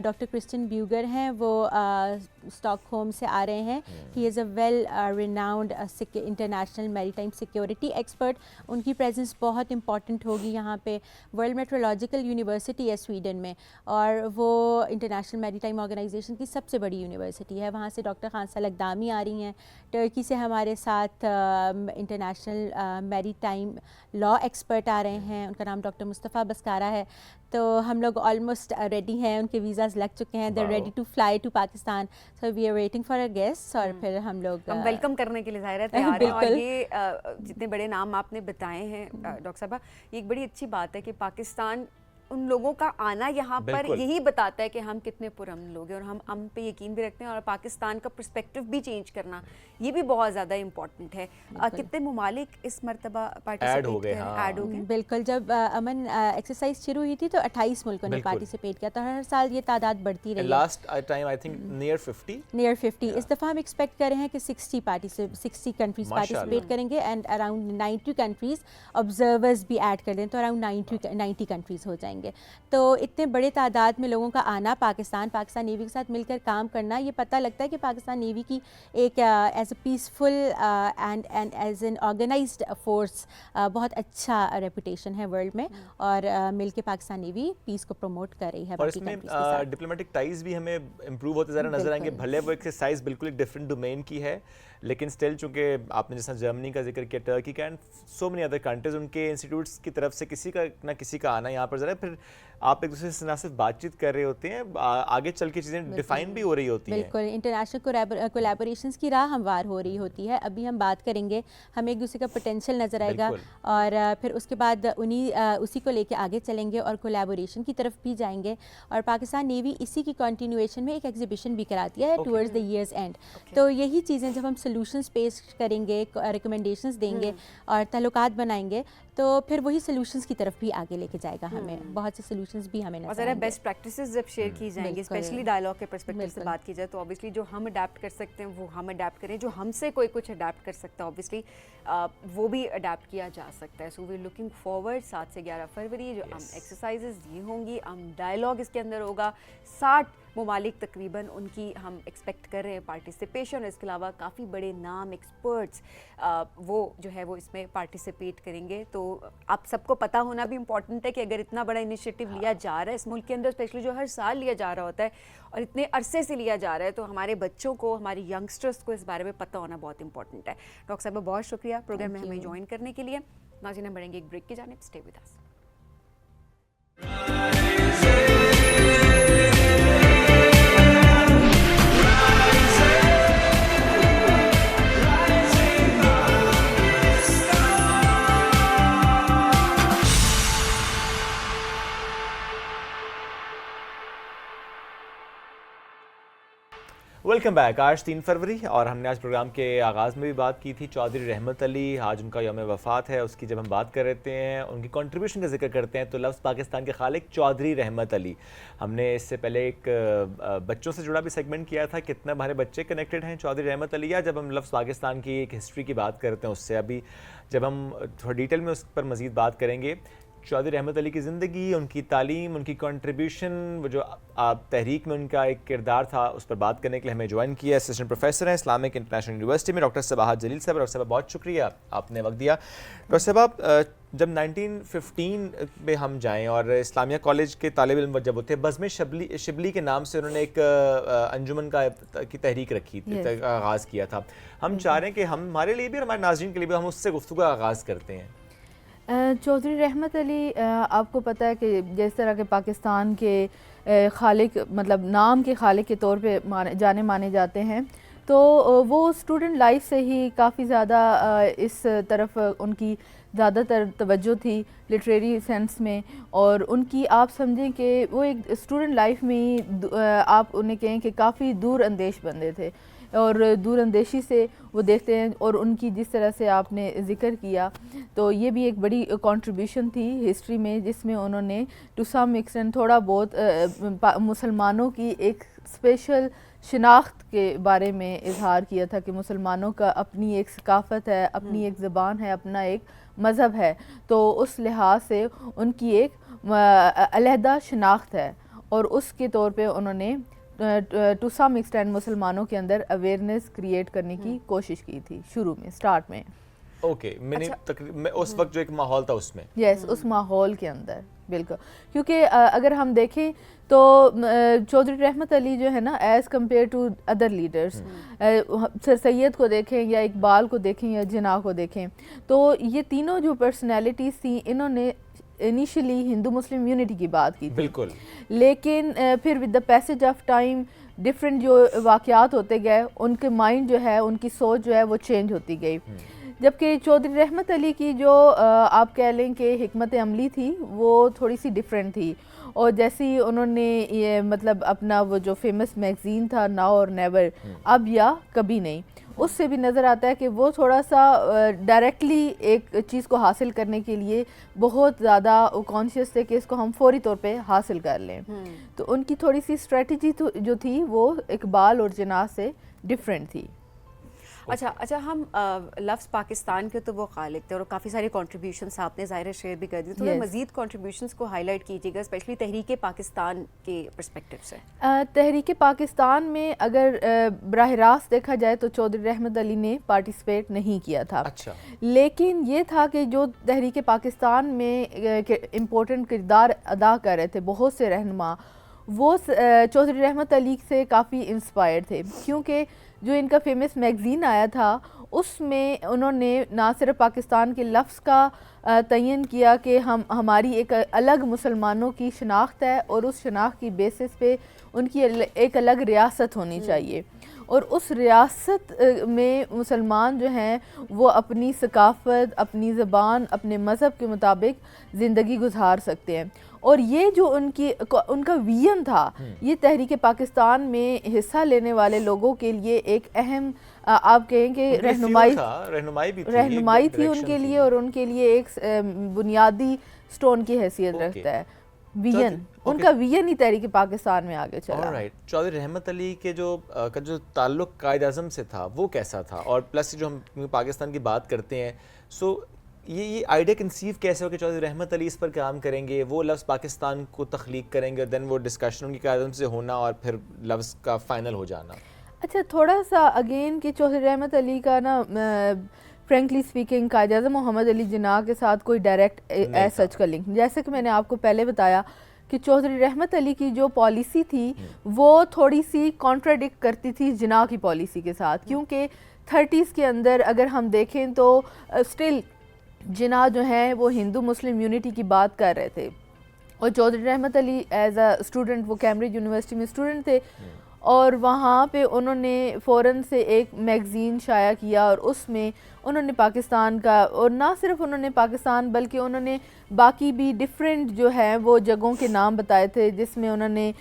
ڈاکٹر کرسٹن بیوگر ہیں, وہ اسٹاک ہوم سے آ رہے ہیں. ہی از اے ویل ریناؤنڈ انٹرنیشنل میری ٹائم سیکیورٹی ایکسپرٹ. ان کی پریزنس بہت امپورٹنٹ ہوگی یہاں پہ. ورلڈ میٹرولوجیکل یونیورسٹی ہے سویڈن میں, میں, اور وہ انٹرنیشنل میری ٹائم آرگنائزیشن کی سب سے بڑی یونیورسٹی ہے. وہاں سے ڈاکٹر خانسہ لقدامی آ رہی ہیں. ٹرکی سے ہمارے ساتھ انٹرنیشنل میری ٹائم لاء ایکسپرٹ آ رہے ہیں, ان کا نام ڈاکٹر مصطفیٰ بسکارا ہے. تو ہم لوگ آلموسٹ ریڈی ہیں, ان کے ویزاز لگ چکے ہیں, they ready to fly to Pakistan. So we are waiting for a guest, اور پھر ہم لوگ ویلکم کرنے کے لیے ظاہر تیار ہیں. اور یہ جتنے بڑے نام آپ نے بتائے ہیں ڈاکٹر صاحبہ, یہ ایک بڑی اچھی بات ہے کہ پاکستان ان لوگوں کا آنا یہاں پر یہی بتاتا ہے کہ ہم کتنے پرامن لوگ ہیں, اور ہم پہ یقین بھی رکھتے ہیں, اور پاکستان کا پرسپیکٹو بھی چینج کرنا یہ بھی بہت زیادہ امپورٹنٹ ہے. کتنے ممالک اس مرتبہ پارٹیسپیٹ ہو گئے؟ ایڈ ہو گئے. بالکل, جب امن ایکسرسائز شروع ہوئی تھی تو 28 ملکوں نے پارٹیسپیٹ کیا تھا. ہر سال یہ تعداد بڑھتی رہی ہے. Last time I think near 50. اس دفعہ ہم ایکسپیکٹ کر رہے ہیں کہ 60 کنٹریز پارٹیسپیٹ کریں گے, اینڈ اراؤنڈ 90 کنٹریز آبزرورز بھی ایڈ کر دیں تو اراؤنڈ 90 کنٹریز ہو جائیں گے. تو اتنے بڑے تعداد میں لوگوں کا آنا, پاکستان نیوی کے ساتھ مل کر کام کرنا, یہ پتہ لگتا ہے کہ پاکستان نیوی کی ایک as a peaceful and as an organised force بہت اچھا ریپوٹیشن ہے ورلڈ میں, اور مل کے پاکستان نیوی پیس کو پروموٹ کر رہی ہے. اور اس میں ڈپلومیٹک ٹائز بھی ہمیں امپروو ہوتے ذرا نظر آئیں گے. بھلے وہ ایکسرسائز بالکل ایک ڈفرینٹ ڈومین کی ہے, لیکن اسٹل چونکہ آپ نے جیسا جرمنی کا ذکر کیا, ٹرکی کا, and so many other countries, ان کے انسٹیٹیوٹس کی طرف سے کسی کا نہ کسی کا آنا یہاں پر ذرا, پھر آپ ایک دوسرے سے نہ صرف بات چیت کر رہے ہوتے ہیں, آگے چل کے چیزیں ڈیفائن بھی ہو رہی ہوتی ہیں. بالکل, انٹرنیشنل کولیبوریشنز کی راہ ہموار ہو رہی ہوتی ہے. ابھی ہم بات کریں گے, ہمیں ایک دوسرے کا پوٹینشیل نظر آئے گا, اور پھر اس کے بعد اسی کو لے کے آگے چلیں گے اور کولیبوریشن کی طرف بھی جائیں گے. اور پاکستان نیوی اسی کی کنٹینیویشن میں ایک ایگزیبیشن بھی کراتی ہے ٹورڈز دا ایئرز اینڈ. تو یہی چیزیں جب ہم سولوشنز پیش کریں گے, ریکمنڈیشنز دیں گے اور تعلقات بنائیں گے, تو پھر وہی سولوشنز کی طرف بھی آگے لے کے جائے گا ہمیں. بہت سے سولوشنز بھی ہمیں اور ذرا بیسٹ پریکٹسز جب شیئر کی جائیں گی, اسپیشلی ڈائلاگ کے پرسپیکٹو سے بات کی جائے, تو اوبیسلی جو ہم اڈیپٹ کر سکتے ہیں وہ ہم اڈیپٹ کریں, جو ہم سے کوئی کچھ اڈیپٹ کر سکتا ہے اوبیسلی وہ بھی اڈیپٹ کیا جا سکتا ہے. سو وی لکنگ فارورڈ 7 سے 11 فروری جو ہم ایکسرسائزز یہ ہوں گی, ہم ڈائلاگ اس کے اندر ہوگا. 60 ممالک تقریباً ان کی ہم ایکسپیکٹ کر رہے ہیں پارٹیسپیشن. اس کے علاوہ کافی بڑے نام ایکسپرٹس وہ جو ہے وہ اس میں پارٹیسپیٹ کریں گے. تو آپ سب کو پتہ ہونا بھی امپورٹنٹ ہے کہ اگر اتنا بڑا انیشیٹو لیا جا رہا ہے اس ملک کے اندر, اسپیشلی جو ہر سال لیا جا رہا ہوتا ہے اور اتنے عرصے سے لیا جا رہا ہے, تو ہمارے بچوں کو, ہمارے ینگسٹرس کو اس بارے میں پتہ ہونا بہت امپورٹنٹ ہے. ڈاکٹر صاحبہ بہت شکریہ پروگرام میں ہمیں جوائن کرنے کے لیے. ناظرین ہم بڑھیں گے ایک بریک کی جانب, stay with us. Welcome back. آج 3 فروری اور ہم نے آج پروگرام کے آغاز میں بھی بات کی تھی چودھری رحمت علی, آج ان کا یوم وفات ہے. اس کی جب ہم بات کر رہے ہیں, ان کی کنٹریبیوشن کا ذکر کرتے ہیں, تو لفظ پاکستان کے خالق چودھری رحمت علی. ہم نے اس سے پہلے ایک بچوں سے جڑا بھی سیگمنٹ کیا تھا, کتنا ہمارے بچے کنیکٹڈ ہیں چودھری رحمت علی, یا جب ہم لفظ پاکستان کی ایک ہسٹری کی بات کرتے ہیں اس سے. ابھی جب ہم تھوڑا ڈیٹیل میں اس پر مزید بات کریں گے, چودھری رحمت علی کی زندگی, ان کی تعلیم, ان کی کنٹریبیوشن, وہ جو تحریک میں ان کا ایک کردار تھا, اس پر بات کرنے کے لیے ہمیں جوائن کیا اسسٹنٹ پروفیسر ہیں اسلامک انٹرنیشنل یونیورسٹی میں ڈاکٹر صباحت جلیل صاحب. ڈاکٹر صاحب بہت شکریہ آپ نے وقت دیا. ڈاکٹر صاحب جب 1915 میں ہم جائیں اور اسلامیہ کالج کے طالب علم جب ہوتے ہیں, بزم شبلی کے نام سے انہوں نے ایک انجمن کی تحریک رکھی تھی, آغاز کیا تھا. ہم چاہ رہے ہیں کہ ہمارے لیے بھی اور ہمارے ناظرین کے لیے بھی ہم اس سے گفتگو کا آغاز کرتے ہیں. چودھری رحمت علی آپ کو پتہ ہے کہ جس طرح کے پاکستان کے خالق, مطلب نام کے خالق کے طور پہ جانے مانے جاتے ہیں, تو وہ اسٹوڈنٹ لائف سے ہی کافی زیادہ اس طرف ان کی زیادہ تر توجہ تھی لٹریری سینس میں. اور ان کی آپ سمجھیں کہ وہ ایک اسٹوڈنٹ لائف میں ہی آپ انہیں کہیں کہ کافی دور اندیش بندے تھے, اور دور اندیشی سے وہ دیکھتے ہیں. اور ان کی جس طرح سے آپ نے ذکر کیا, تو یہ بھی ایک بڑی کنٹریبیوشن تھی ہسٹری میں, جس میں انہوں نے ٹو سم ایکسٹینٹ تھوڑا بہت مسلمانوں کی ایک اسپیشل شناخت کے بارے میں اظہار کیا تھا کہ مسلمانوں کا اپنی ایک ثقافت ہے, اپنی ایک زبان ہے, اپنا ایک مذہب ہے. تو اس لحاظ سے ان کی ایک علیحدہ شناخت ہے, اور اس کے طور پہ انہوں نے ٹو سم ایکسٹینٹ مسلمانوں کے اندر اویئرنیس کریٹ کرنے کی کوشش کی تھی شروع میں, سٹارٹ میں. اوکے میں اس وقت جو ایک ماحول تھا اس میں یس اس ماحول کے اندر بالکل. کیونکہ اگر ہم دیکھیں تو چودھری رحمت علی جو ہے نا as compare to other leaders, sir Syed کو دیکھیں یا اقبال کو دیکھیں یا جناح کو دیکھیں، تو یہ تینوں جو پرسنالٹیز تھیں انہوں نے انیشلی ہندو مسلم یونٹی کی بات کی تھی بالکل، لیکن پھر with the passage of time different جو واقعات ہوتے گئے ان کے مائنڈ جو ہے ان کی سوچ جو ہے وہ چینج ہوتی گئی. جبکہ چودھری رحمت علی کی جو آپ کہہ لیں کہ حکمت عملی تھی وہ تھوڑی سی ڈفرینٹ تھی، اور جیسی انہوں نے یہ مطلب اپنا وہ جو فیمس میگزین تھا ناؤ اور نیور، اب یا کبھی نہیں، اس سے بھی نظر آتا ہے کہ وہ تھوڑا سا ڈائریکٹلی ایک چیز کو حاصل کرنے کے لیے بہت زیادہ کانشیس تھے کہ اس کو ہم فوری طور پہ حاصل کر لیں. تو ان کی تھوڑی سی اسٹریٹجی جو تھی وہ اقبال اور جناح سے ڈفرینٹ تھی. اچھا ہم لفظ پاکستان کے تو وہ خالق تھے اور کافی سارے کنٹریبیوشنس آپ نے ظاہر شیئر بھی کر دی، تھوڑے مزید کنٹریبیوشنس کو ہائی لائٹ کیجیے گا اسپیشلی تحریک پاکستان کے پرسپیکٹیو سے. تحریک پاکستان میں اگر براہ راست دیکھا جائے تو چودھری رحمت علی نے پارٹیسپیٹ نہیں کیا تھا. اچھا، لیکن یہ تھا کہ جو تحریک پاکستان میں امپورٹنٹ کردار ادا کر رہے تھے بہت سے رہنما، وہ چودھری رحمت علی سے کافی انسپائر تھے، کیونکہ جو ان کا فیمس میگزین آیا تھا اس میں انہوں نے نہ صرف پاکستان کے لفظ کا تعین کیا کہ ہماری ایک الگ مسلمانوں کی شناخت ہے اور اس شناخت کی بیسس پہ ان کی ایک الگ ریاست ہونی چاہیے، اور اس ریاست میں مسلمان جو ہیں وہ اپنی ثقافت، اپنی زبان، اپنے مذہب کے مطابق زندگی گزار سکتے ہیں. اور یہ جو ان کا ویژن تھا یہ تحریک پاکستان میں حصہ لینے والے لوگوں کے لیے ایک اہم آپ کہیں کہ رہنمائی تھی ان کے لیے، اور ان کے لیے ایک بنیادی سٹون کی حیثیت رکھتا ہے. ویژن ان کا ویژن ہی تحریک پاکستان میں آگے چلا. چودھری رحمت علی کے جو تعلق قائد اعظم سے تھا وہ کیسا تھا، اور پلس جو ہم پاکستان کی بات کرتے ہیں سو یہ آئیڈیا کنسیو کیسے ہو کہ چودھری رحمت علی اس پر کام کریں گے، وہ لفظ پاکستان کو تخلیق کریں گے، دین وہ ڈسکشن ان کی قائد اعظم سے ہونا اور پھر لفظ کا فائنل ہو جانا. اچھا تھوڑا سا اگین کہ چودھری رحمت علی کا نا فرینکلی اسپیکنگ قائد اعظم محمد علی جناح کے ساتھ کوئی ڈائریکٹ ایز سچ کا لنک، جیسے کہ میں نے آپ کو پہلے بتایا کہ چودھری رحمت علی کی جو پالیسی تھی وہ تھوڑی سی کانٹراڈکٹ کرتی تھی جناح کی پالیسی کے ساتھ، کیونکہ 30s کے اندر اگر ہم دیکھیں تو اسٹل جناح جو ہیں وہ ہندو مسلم یونٹی کی بات کر رہے تھے، اور Chaudhry Rahmat Ali as a student وہ کیمبرج یونیورسٹی میں اسٹوڈنٹ تھے، اور وہاں پہ انہوں نے فوراً سے ایک میگزین شائع کیا اور اس میں انہوں نے پاکستان کا، اور نہ صرف انہوں نے پاکستان بلکہ انہوں نے باقی بھی ڈفرینٹ جو ہیں وہ جگہوں کے نام بتائے تھے، جس میں انہوں نے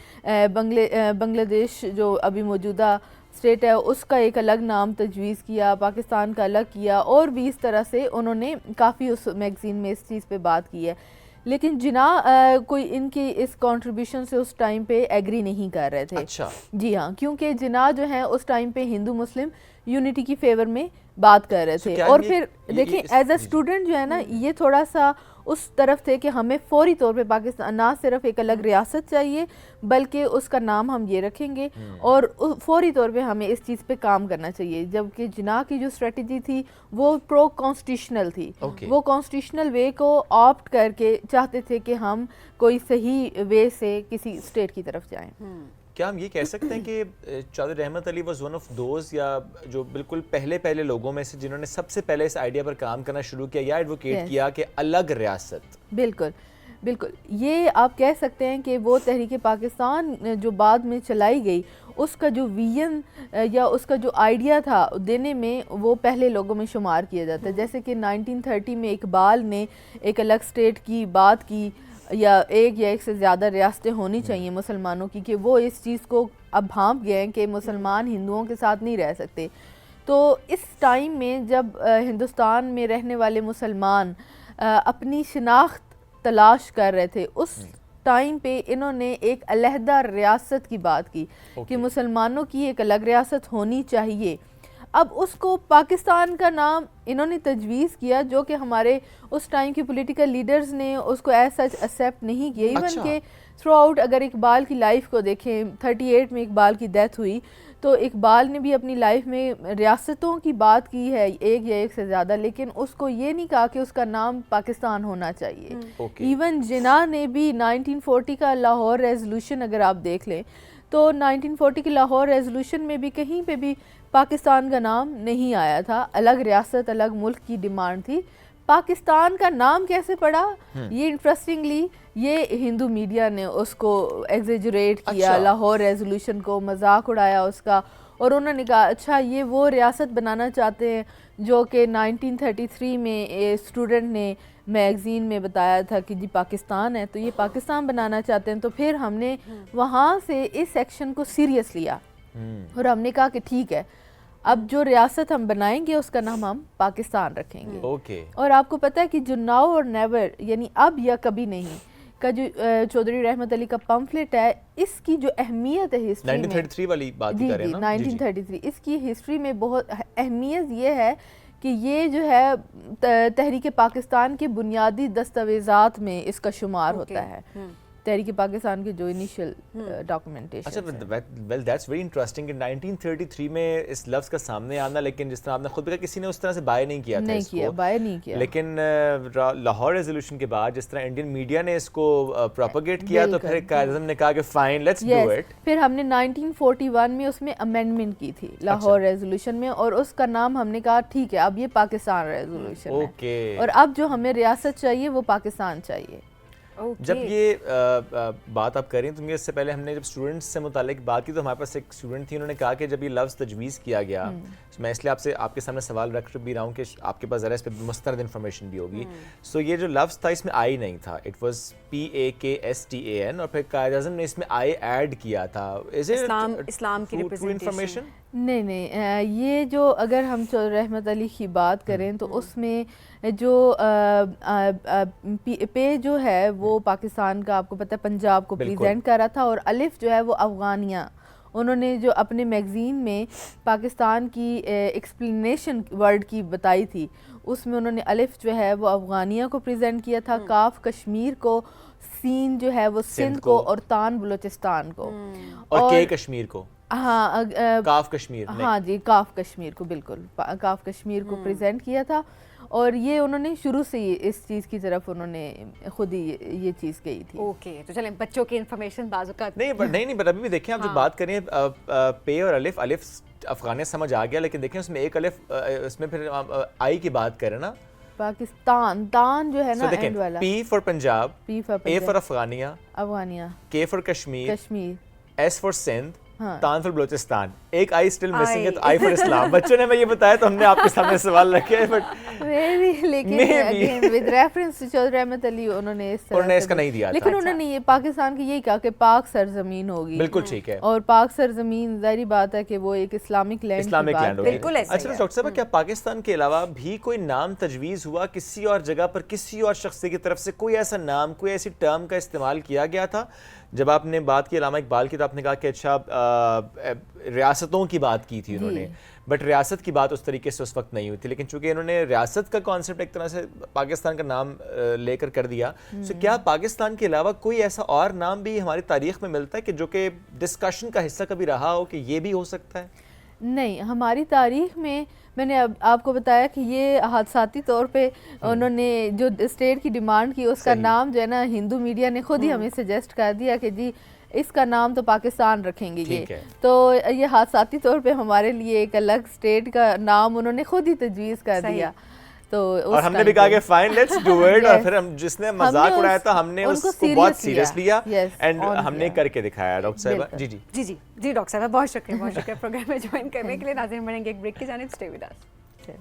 بنگلہ دیش جو ابھی موجودہ اسٹیٹ ہے اس کا ایک الگ نام تجویز کیا، پاکستان کا الگ کیا، اور بھی اس طرح سے انہوں نے کافی اس میگزین میں اس چیز پہ بات کی ہے. لیکن جناح کوئی ان کی اس کنٹریبیوشن سے اس ٹائم پہ ایگری نہیں کر رہے تھے. اچھا جی ہاں، کیونکہ جناح جو ہیں اس ٹائم پہ ہندو مسلم یونٹی کی فیور میں بات کر رہے تھے، اور پھر دیکھیں ایز اے اسٹوڈنٹ جو ہے نا یہ تھوڑا سا اس طرف تھے کہ ہمیں فوری طور پہ پاکستان نہ صرف ایک الگ ریاست چاہیے بلکہ اس کا نام ہم یہ رکھیں گے، اور فوری طور پہ ہمیں اس چیز پہ کام کرنا چاہیے. جبکہ جناح کی جو اسٹریٹجی تھی وہ پرو کانسٹیٹیوشنل تھی، وہ کانسٹیٹیوشنل وے کو آپٹ کر کے چاہتے تھے کہ ہم کوئی صحیح وے سے کسی اسٹیٹ کی طرف جائیں. کیا ہم یہ کہہ سکتے ہیں کہ Chaudhry Rahmat Ali was one of those یا جو بالکل پہلے لوگوں میں سے جنہوں نے سب سے پہلے اس آئیڈیا پر کام کرنا شروع کیا یا ایڈوکیٹ کیا کہ الگ ریاست؟ بالکل یہ آپ کہہ سکتے ہیں کہ وہ تحریک پاکستان جو بعد میں چلائی گئی اس کا جو ویژن یا اس کا جو آئیڈیا تھا دینے میں وہ پہلے لوگوں میں شمار کیا جاتا ہے. جیسے کہ 1930 میں اقبال نے ایک الگ اسٹیٹ کی بات کی، یا ایک سے زیادہ ریاستیں ہونی چاہیے مسلمانوں کی، کہ وہ اس چیز کو اب بھانپ گئے ہیں کہ مسلمان ہندوؤں کے ساتھ نہیں رہ سکتے. تو اس ٹائم میں جب ہندوستان میں رہنے والے مسلمان اپنی شناخت تلاش کر رہے تھے اس ٹائم پہ انہوں نے ایک علیحدہ ریاست کی بات کی کہ مسلمانوں کی ایک الگ ریاست ہونی چاہیے. اب اس کو پاکستان کا نام انہوں نے تجویز کیا جو کہ ہمارے اس ٹائم کے پولیٹیکل لیڈرز نے اس کو ایز سچ ایکسیپٹ نہیں کیا. ایون کہ تھرو آؤٹ اگر اقبال کی لائف کو دیکھیں 38 میں اقبال کی ڈیتھ ہوئی تو اقبال نے بھی اپنی لائف میں ریاستوں کی بات کی ہے ایک یا ایک سے زیادہ, لیکن اس کو یہ نہیں کہا کہ اس کا نام پاکستان ہونا چاہیے. ایون جناح نے بھی 1940 کا لاہور ریزولوشن اگر آپ دیکھ لیں تو 1940 کے لاہور ریزولوشن میں بھی کہیں پہ بھی پاکستان کا نام نہیں آیا تھا, الگ ریاست الگ ملک کی ڈیمانڈ تھی. پاکستان کا نام کیسے پڑا یہ انٹرسٹنگلی یہ ہندو میڈیا نے اس کو ایگزیجریٹ کیا, لاہور ریزولوشن کو مذاق اڑایا اس کا, اور انہوں نے کہا اچھا یہ وہ ریاست بنانا چاہتے ہیں جو کہ 1933 میں اسٹوڈنٹ نے میگزین میں بتایا تھا کہ جی پاکستان ہے, تو یہ پاکستان بنانا چاہتے ہیں. تو پھر ہم نے وہاں سے اس سیکشن کو سیریس لیا اور ہم نے کہا کہ ٹھیک ہے اب جو ریاست ہم بنائیں گے اس کا نام ہم پاکستان رکھیں گے. اور آپ کو پتہ ہے کہ جو ناؤ اور نیور یعنی اب یا کبھی نہیں کا جو چودھری رحمت علی کا پمفلٹ ہے, اس کی جو اہمیت ہے ہسٹری میں 1933 والی بات کر رہے ہیں نا, 1933 اس کی ہسٹری میں بہت اہمیت یہ ہے کہ یہ جو ہے تحریک پاکستان کے بنیادی دستاویزات میں اس کا شمار ہوتا ہے, تحریک پاکستان کے جو انیشل ڈاکومنٹیشن. اچھا ویل دیٹس ویری انٹرسٹنگ کہ 1933 میں اس لفظ کا سامنے آنا, لیکن جس طرح آپ نے خود کہا کسی نے اس طرح سے بائی نہیں کیا تھا اس کو, بائی نہیں کیا. لیکن لاہور ریزولوشن کے بعد جس طرح انڈین میڈیا نے اس کو پروپیگیٹ کیا تو پھر قائد اعظم نے کہا کہ فائن لیٹس ڈو اٹ. پھر ہم نے 1941 میں اس میں امینڈمنٹ کی تھی لاہور ریزولوشن میں, اور اس کا نام ہم نے کہا ٹھیک ہے اب یہ پاکستان ریزولوشن ہے, اور اب جو ہمیں ریاست چاہیے وہ پاکستان چاہیے. جب یہ بات آپ کریں تو مجھے اس سے پہلے ہم نے جب اسٹوڈنٹس سے متعلق بات کی تو ہمارے پاس ایک اسٹوڈنٹ تھی, انہوں نے کہا کہ جب یہ لفظ تجویز کیا گیا, میں اس لیے آپ کے سامنے سوال رکھ بھی رہا ہوں کہ آپ کے پاس ذرا اس پہ مستند انفارمیشن بھی ہوگی. سو یہ جو لفظ تھا اس میں آئی نہیں تھا, اٹ واز PAKSTAN, اور پھر قائد اعظم نے اس میں آئی ایڈ کیا تھا. اسلام کی ریپرزنٹیشن نہیں, یہ جو اگر ہم چودھری رحمت علی کی بات کریں تو اس میں جو پے جو ہے وہ پاکستان کا آپ کو پتہ ہے پنجاب کو پریزنٹ کر رہا تھا, اور الف جو ہے وہ افغانیہ, انہوں نے جو اپنے میگزین میں پاکستان کی ایکسپلینیشن ورڈ کی بتائی تھی اس میں انہوں نے الف جو ہے وہ افغانیہ کو پریزنٹ کیا تھا, کاف کشمیر کو, سین جو ہے وہ سندھ کو, اور تان بلوچستان کو, اور کے کشمیر کو, ہاں کاف کشمیر, ہاں جی کاف کشمیر کو, بالکل کاف کشمیر کو پریزنٹ کیا تھا. اور یہ انہوں نے شروع سے ہی اس چیز کی طرف انہوں نے خود ہی یہ چیز کہی تھی. اوکے, تو چلیں بچوں کی انفارمیشن بعض اوقات نہیں بٹ ابھی بھی دیکھیں آپ جو بات کریں پے اور الف افغانیہ سمجھ آ گیا, لیکن دیکھیں اس میں ایک الف اس میں پھر آئی کی بات کریں نا, پاکستان تان جو ہے نا اینڈ والا, P for Punjab, A for Afghania, K for Kashmir, S for Sindh, tan for Balochistan, ایک آئی اسٹل مسنگ ہے تو آئی فار اسلام. بچوں نے میں یہ بتایا تو ہم نے آپ کے سامنے سوال رکھے ہیں, بٹ لیکن with reference to Chaudhry Rahmat Ali انہوں نے اس کا نہیں دیا تھا, لیکن انہوں نے یہ پاکستان کی یہی کہا کہ پاک سرزمین ہوگی. بالکل ٹھیک ہے, اور پاک سرزمین ظاہری بات ہے کہ وہ ایک اسلامک لینڈ ہوگی. بالکل ایسا. اچھا ڈاکٹر صاحب, کیا پاکستان کے علاوہ بھی کوئی نام تجویز ہوا کسی اور جگہ پر, کسی اور شخص کی طرف سے کوئی ایسا نام, کوئی ایسی ٹرم کا استعمال کیا گیا تھا؟ جب آپ نے بات کی علامہ اقبال کی تو آپ نے کہا کہ اچھا ریاستوں کی بات کی تھی انہوں نے, بٹ ریاست کی بات اس طریقے سے اس وقت نہیں ہوئی تھی, لیکن چونکہ انہوں نے ریاست کا کانسیپٹ ایک طرح سے پاکستان کا نام لے کر دیا, سو کیا پاکستان کے علاوہ کوئی ایسا اور نام بھی ہماری تاریخ میں ملتا ہے کہ جو کہ ڈسکشن کا حصہ کبھی رہا ہو کہ یہ بھی ہو سکتا ہے؟ نہیں, ہماری تاریخ میں میں نے آپ کو بتایا کہ یہ حادثاتی طور پہ انہوں نے جو اسٹیٹ کی ڈیمانڈ کی اس کا نام جو ہے نا ہندو میڈیا نے خود ہی ہمیں سجیسٹ کر دیا کہ جی اس کا نام تو پاکستان رکھیں گے یہ, تو یہ حادثاتی طور پہ ہمارے لیے ایک الگ اسٹیٹ کا نام انہوں نے خود ہی تجویز کر دیا. تو اور ہم نے بھی کہا کہ فائن لیٹس ڈو اٹ, اور پھر ہم جس نے مذاق اڑایا تھا ہم نے اس کو بہت سیریس لیا اینڈ ہم نے کر کے دکھایا. ڈاکٹر صاحب جی جی ڈاکٹر صاحب بہت شکریہ پروگرام میں جوائن کرنے کے لیے. ناظرین بڑھیں گے ایک بریک کی جانب, اسٹے ود اس.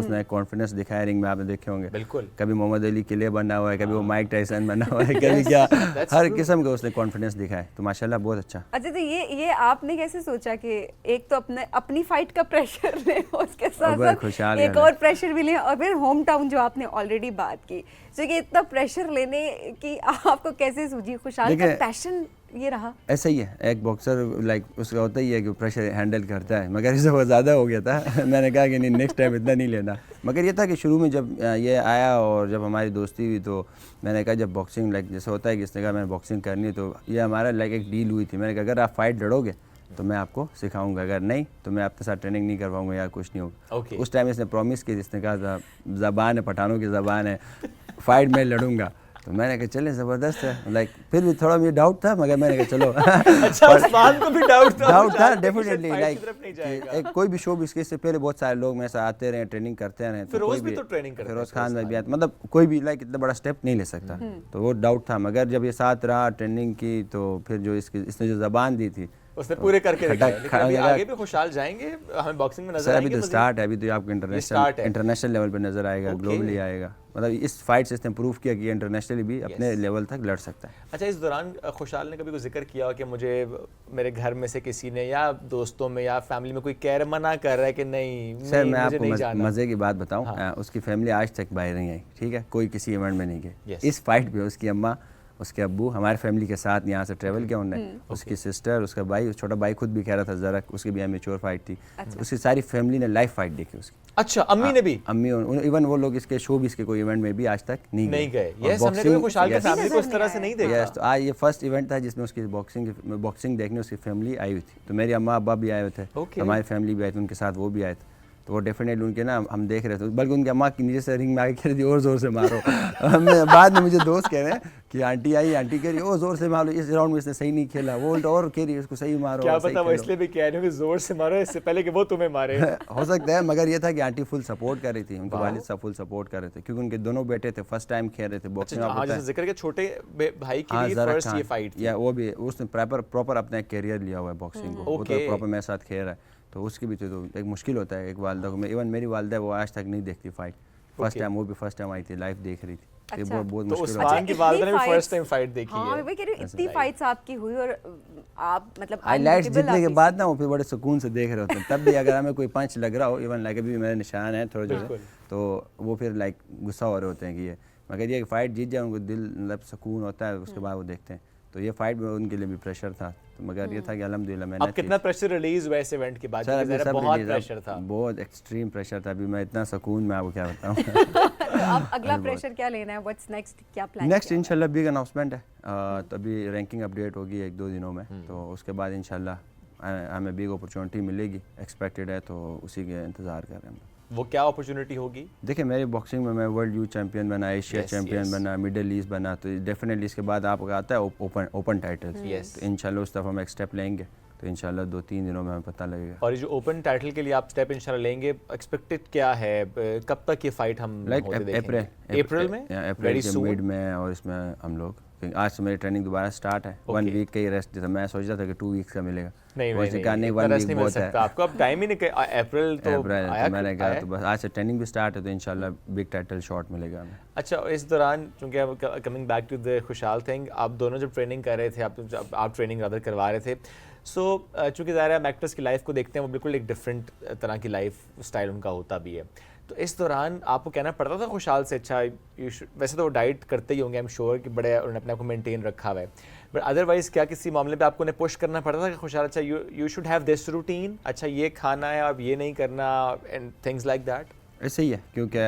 اس نے ایک کانفیڈنس دکھایا رنگ میں, آپ نے دیکھے ہوں گے بالکل, کبھی محمد علی کے لیے بنا ہوا ہے, کبھی وہ مائک ٹائسن بنا ہوا ہے, کبھی کیا, ہر قسم کا اس نے کانفیڈنس دکھایا, تو ماشاءاللہ بہت اچھا. اچھا تو یہ آپ نے کیسے سوچا کہ ایک تو اپنی فائٹ کا پریشر لیں, اس کے ساتھ ساتھ ایک اور پریشر بھی لیں, اور پھر ہوم ٹاؤن جو آپ نے آلریڈی بات کی, جو کہ اتنا پریشر لینے کی آپ کو کیسے سوچی؟ خوشحال کا پیشن یہ رہا ایسا ہی ہے, ایک باکسر لائک اس کا ہوتا ہی ہے کہ پریشر ہینڈل کرتا ہے, مگر اس سے بہت زیادہ ہو گیا تھا. میں نے کہا کہ نہیں نیکسٹ ٹائم اتنا نہیں لینا. مگر یہ تھا کہ شروع میں جب یہ آیا اور جب ہماری دوستی ہوئی تو میں نے کہا جب باکسنگ لائک جیسے ہوتا ہے کہ اس نے کہا میں نے باکسنگ کرنی ہے, تو یہ ہمارا لائک ایک ڈیل ہوئی تھی. میں نے کہا اگر آپ فائٹ لڑو گے تو میں آپ کو سکھاؤں گا, اگر نہیں تو میں آپ کے ساتھ ٹریننگ نہیں کرواؤں گا یا کچھ نہیں ہوگا. اس ٹائم اس نے پرومس کی, اس نے کہا زبان ہے پٹھانوں کی زبان ہے, فائٹ میں لڑوں گا. تو میں نے کہا چلے زبردست ہے, لائک پھر بھی تھوڑا مجھے ڈاؤٹ تھا, مگر میں نے کہا چلو عثمان کو بھی ڈاؤٹ تھا ڈیفینیٹلی, لائک کوئی بھی شو بھی اس سے پہلے بہت سارے لوگ میرے ساتھ آتے رہے, ٹریننگ کرتے رہے, فیروز خان میں بھی آتے, مطلب کوئی بھی لائک اتنا بڑا اسٹیپ نہیں لے سکتا, تو وہ ڈاؤٹ تھا. مگر جب یہ ساتھ رہا ٹریننگ کی تو پھر جو اس نے جو زبان دی تھی اس نے پورے کر کے آگے بھی خوشحال جائیں گے, ہمیں باکسنگ میں نظر آئیں گے. ابھی تو اسٹارٹ ہے, ابھی تو آپ کو انٹرنیشنل لیول پہ نظر آئے گا, گلوبلی آئے گا. مطلب اس فائٹ سے اس نے پروف کیا کہ یہ انٹرنیشنلی بھی اپنے لیول تک لڑ سکتا ہے. اچھا اس دوران خوشحال نے کبھی کوئی ذکر کیا کہ مجھے میرے گھر میں سے کسی نے یا دوستوں میں یا فیملی میں کوئی کہہ رہا منع کر رہا ہے کہ نہیں؟ سر میں آپ کو مزے کی بات بتاؤں, اس کی فیملی آج تک باہر نہیں آئی, ٹھیک ہے, کوئی کسی ایونٹ میں نہیں گئے. اس فائٹ پہ اس کی اماں اس کے ابو ہمارے فیملی کے ساتھ یہاں سے ٹریول کیا انہوں نے, اس کی سسٹر, اس کا بھائی, چھوٹا بھائی خود بھی کہہ رہا تھا زرک, اس کی بھی امیچور فائٹ تھی, اس کی ساری فیملی نے لائیو فائٹ دیکھی اس کی. اچھا امی نے بھی؟ امی ایون وہ لوگ اس کے شو بھی اس کے کوئی ایونٹ میں بھی آج تک نہیں گئے. یس ہم نے کبھی خوشحال کی فیملی کو اس طرح سے نہیں دیکھا. تو آج یہ فرسٹ ایونٹ تھا جس میں اس کی باکسنگ دیکھنے اس کی فیملی آئی ہوئی تھی. تو میری اماں ابا بھی آئے ہوئے تھے, ہماری فیملی بھی آئی تھی, ان کے ساتھ وہ بھی آئے تھے. تو وہ ڈیفینیٹلی ان کے نا ہم دیکھ رہے تھے, بلکہ ان کی اماں کی نیچے سے رنگ میں آگے کہہ رہی تھی اور زور سے مارو. بعد میں مجھے دوست کہہ رہے ہیں کہ آنٹی آئی, آنٹی کہہ رہی اور زور سے مارو, اس راؤنڈ میں اس نے صحیح نہیں کھیلا, وہ اور کہہ رہی ہے اس کو صحیح مارو. کیا پتا وہ اس لیے بھی کہہ رہے ہو کہ زور سے مارو اس سے پہلے کہ وہ تمہیں مارے. ہو سکتا ہے, مگر یہ تھا کہ آنٹی فل سپورٹ کر رہی تھی, ان کے والد صاحب فل سپورٹ کر رہے تھے, کیونکہ ان کے دونوں بیٹے تھے, فرسٹ ٹائم کھیل رہے تھے باکسنگ. آپ جیسے ذکر کیا چھوٹے بھائی کے لیے فرسٹ یہ فائٹ تھی, یا وہ بھی اس نے پراپر اپنا کیریئر لیا ہوا ہے باکسنگ کو, وہ تو پراپر میرے ساتھ کھیل رہا ہے. تو اس کی بھی تو ایک مشکل ہوتا ہے ایک والدہ کو. ایون میری والدہ وہ آج تک نہیں دیکھتی فائٹ, فرسٹ ٹائم وہ بھی فرسٹ ٹائم آئی تھی, لائیو دیکھ رہی تھی. یہ بہت مشکل ہوتا ہے. عثمان کی والدہ نے بھی فرسٹ ٹائم فائٹ دیکھی ہے. ہاں میں کہہ رہی ہوں اتنی فائٹس آپ کی ہوئی, اور آپ مطلب ہائی لائٹس جتنے کے بعد نا وہ پھر بڑے سکون سے دیکھ رہے ہوتے ہیں. تب بھی اگر ہمیں کوئی پنچ لگ رہا ہو, ایون لائک ابھی میرے نشان ہیں تھوڑے جو, تو وہ پھر لائک غصہ ہو رہے ہوتے ہیں کہ یہ, مگر یہ فائٹ جیت جائے ان کو دل مطلب سکون ہوتا ہے, اس کے بعد وہ دیکھتے ہیں. تو یہ فائٹ میں ان کے لیے بھی پریشر تھا, مگر یہ تھا کہ الحمدللہ میں نے. اب کتنا پریشر ریلیز ہوا اس ایونٹ کے بعد؟ بہت پریشر تھا, بہت ایکسٹریم پریشر تھا. ابھی میں اتنا سکون میں آپ کو کیا بتاؤں. اب اگلا پریشر کیا لینا ہے, واٹس نیکسٹ, کیا پلان؟ نیکسٹ انشاءاللہ بگ اناؤنسمنٹ ہے, تو ابھی رینکنگ اپڈیٹ ہوگی 1-2 دنوں میں, تو اس کے بعد انشاءاللہ ہمیں بگ اپرچونٹی ملے گی, ایکسپیکٹڈ ہے, تو اسی کے انتظار کر رہے ہیں. وہ کیا اپرچونٹی ہوگی؟ دیکھیں میری باکسنگ میں ورلڈ یوتھ چیمپئن بنا, ایشیا چیمپئن بنا, مڈل ایسٹ بنا, تو ڈیفینیٹلی اس کے بعد آپ کو آتا ہے اوپن ٹائٹل. تو انشاءاللہ اس طرف ہم ایک اسٹیپ لیں گے, تو انشاءاللہ 2-3 دنوں میں ہمیں پتہ لگے گا. اور یہ جو اوپن ٹائٹل کے لیے آپ اسٹیپ انشاءاللہ لیں گے, ایکسپیکٹڈ کیا ہے, کب تک یہ فائٹ ہم اپریل میں کے مڈ میں, اور اس میں ہم لوگ آج سے میری ٹریننگ دوبارہ اسٹارٹ ہے. 1 ویک کا ہی ریسٹ دیتا, میں سوچ رہا تھا کہ 2 ویکس کا ملے گا. نہیں 1 ویک بہت ہے آپ کو, اب ٹائم ہی نہیں, اپریل تو میں نے کہا, تو بس آج سے ٹریننگ بھی اسٹارٹ ہے, تو انشاءاللہ بگ ٹائٹل شارٹ ملے گا ہمیں. اچھا اس دوران چونکہ کمنگ بیک ٹو دی خوشحال تھنگ, آپ دونوں جب ٹریننگ کر رہے تھے, آپ ٹریننگ رادر کروا رہے تھے, سو چونکہ ظاہر ہے ہم ایکٹرس کی لائف کو دیکھتے ہیں, وہ بالکل ایک ڈفرینٹ طرح کی لائف اسٹائل ان کا ہوتا بھی ہے. تو اس دوران آپ کو کہنا پڑتا تھا خوشحال سے, اچھا ویسے تو وہ ڈائٹ کرتے ہی ہوں گے ایم شیور کہ بڑے انہوں نے اپنے آپ کو مینٹین رکھا ہوا ہے, بٹ ادروائز کیا کسی معاملے پہ آپ کو پش کرنا پڑتا تھا کہ خوشحال اچھا you should have this routine, اچھا یہ کھانا ہے اب یہ نہیں کرنا, اینڈ تھنگس لائک دیٹ؟ ایسے ہی ہے, کیونکہ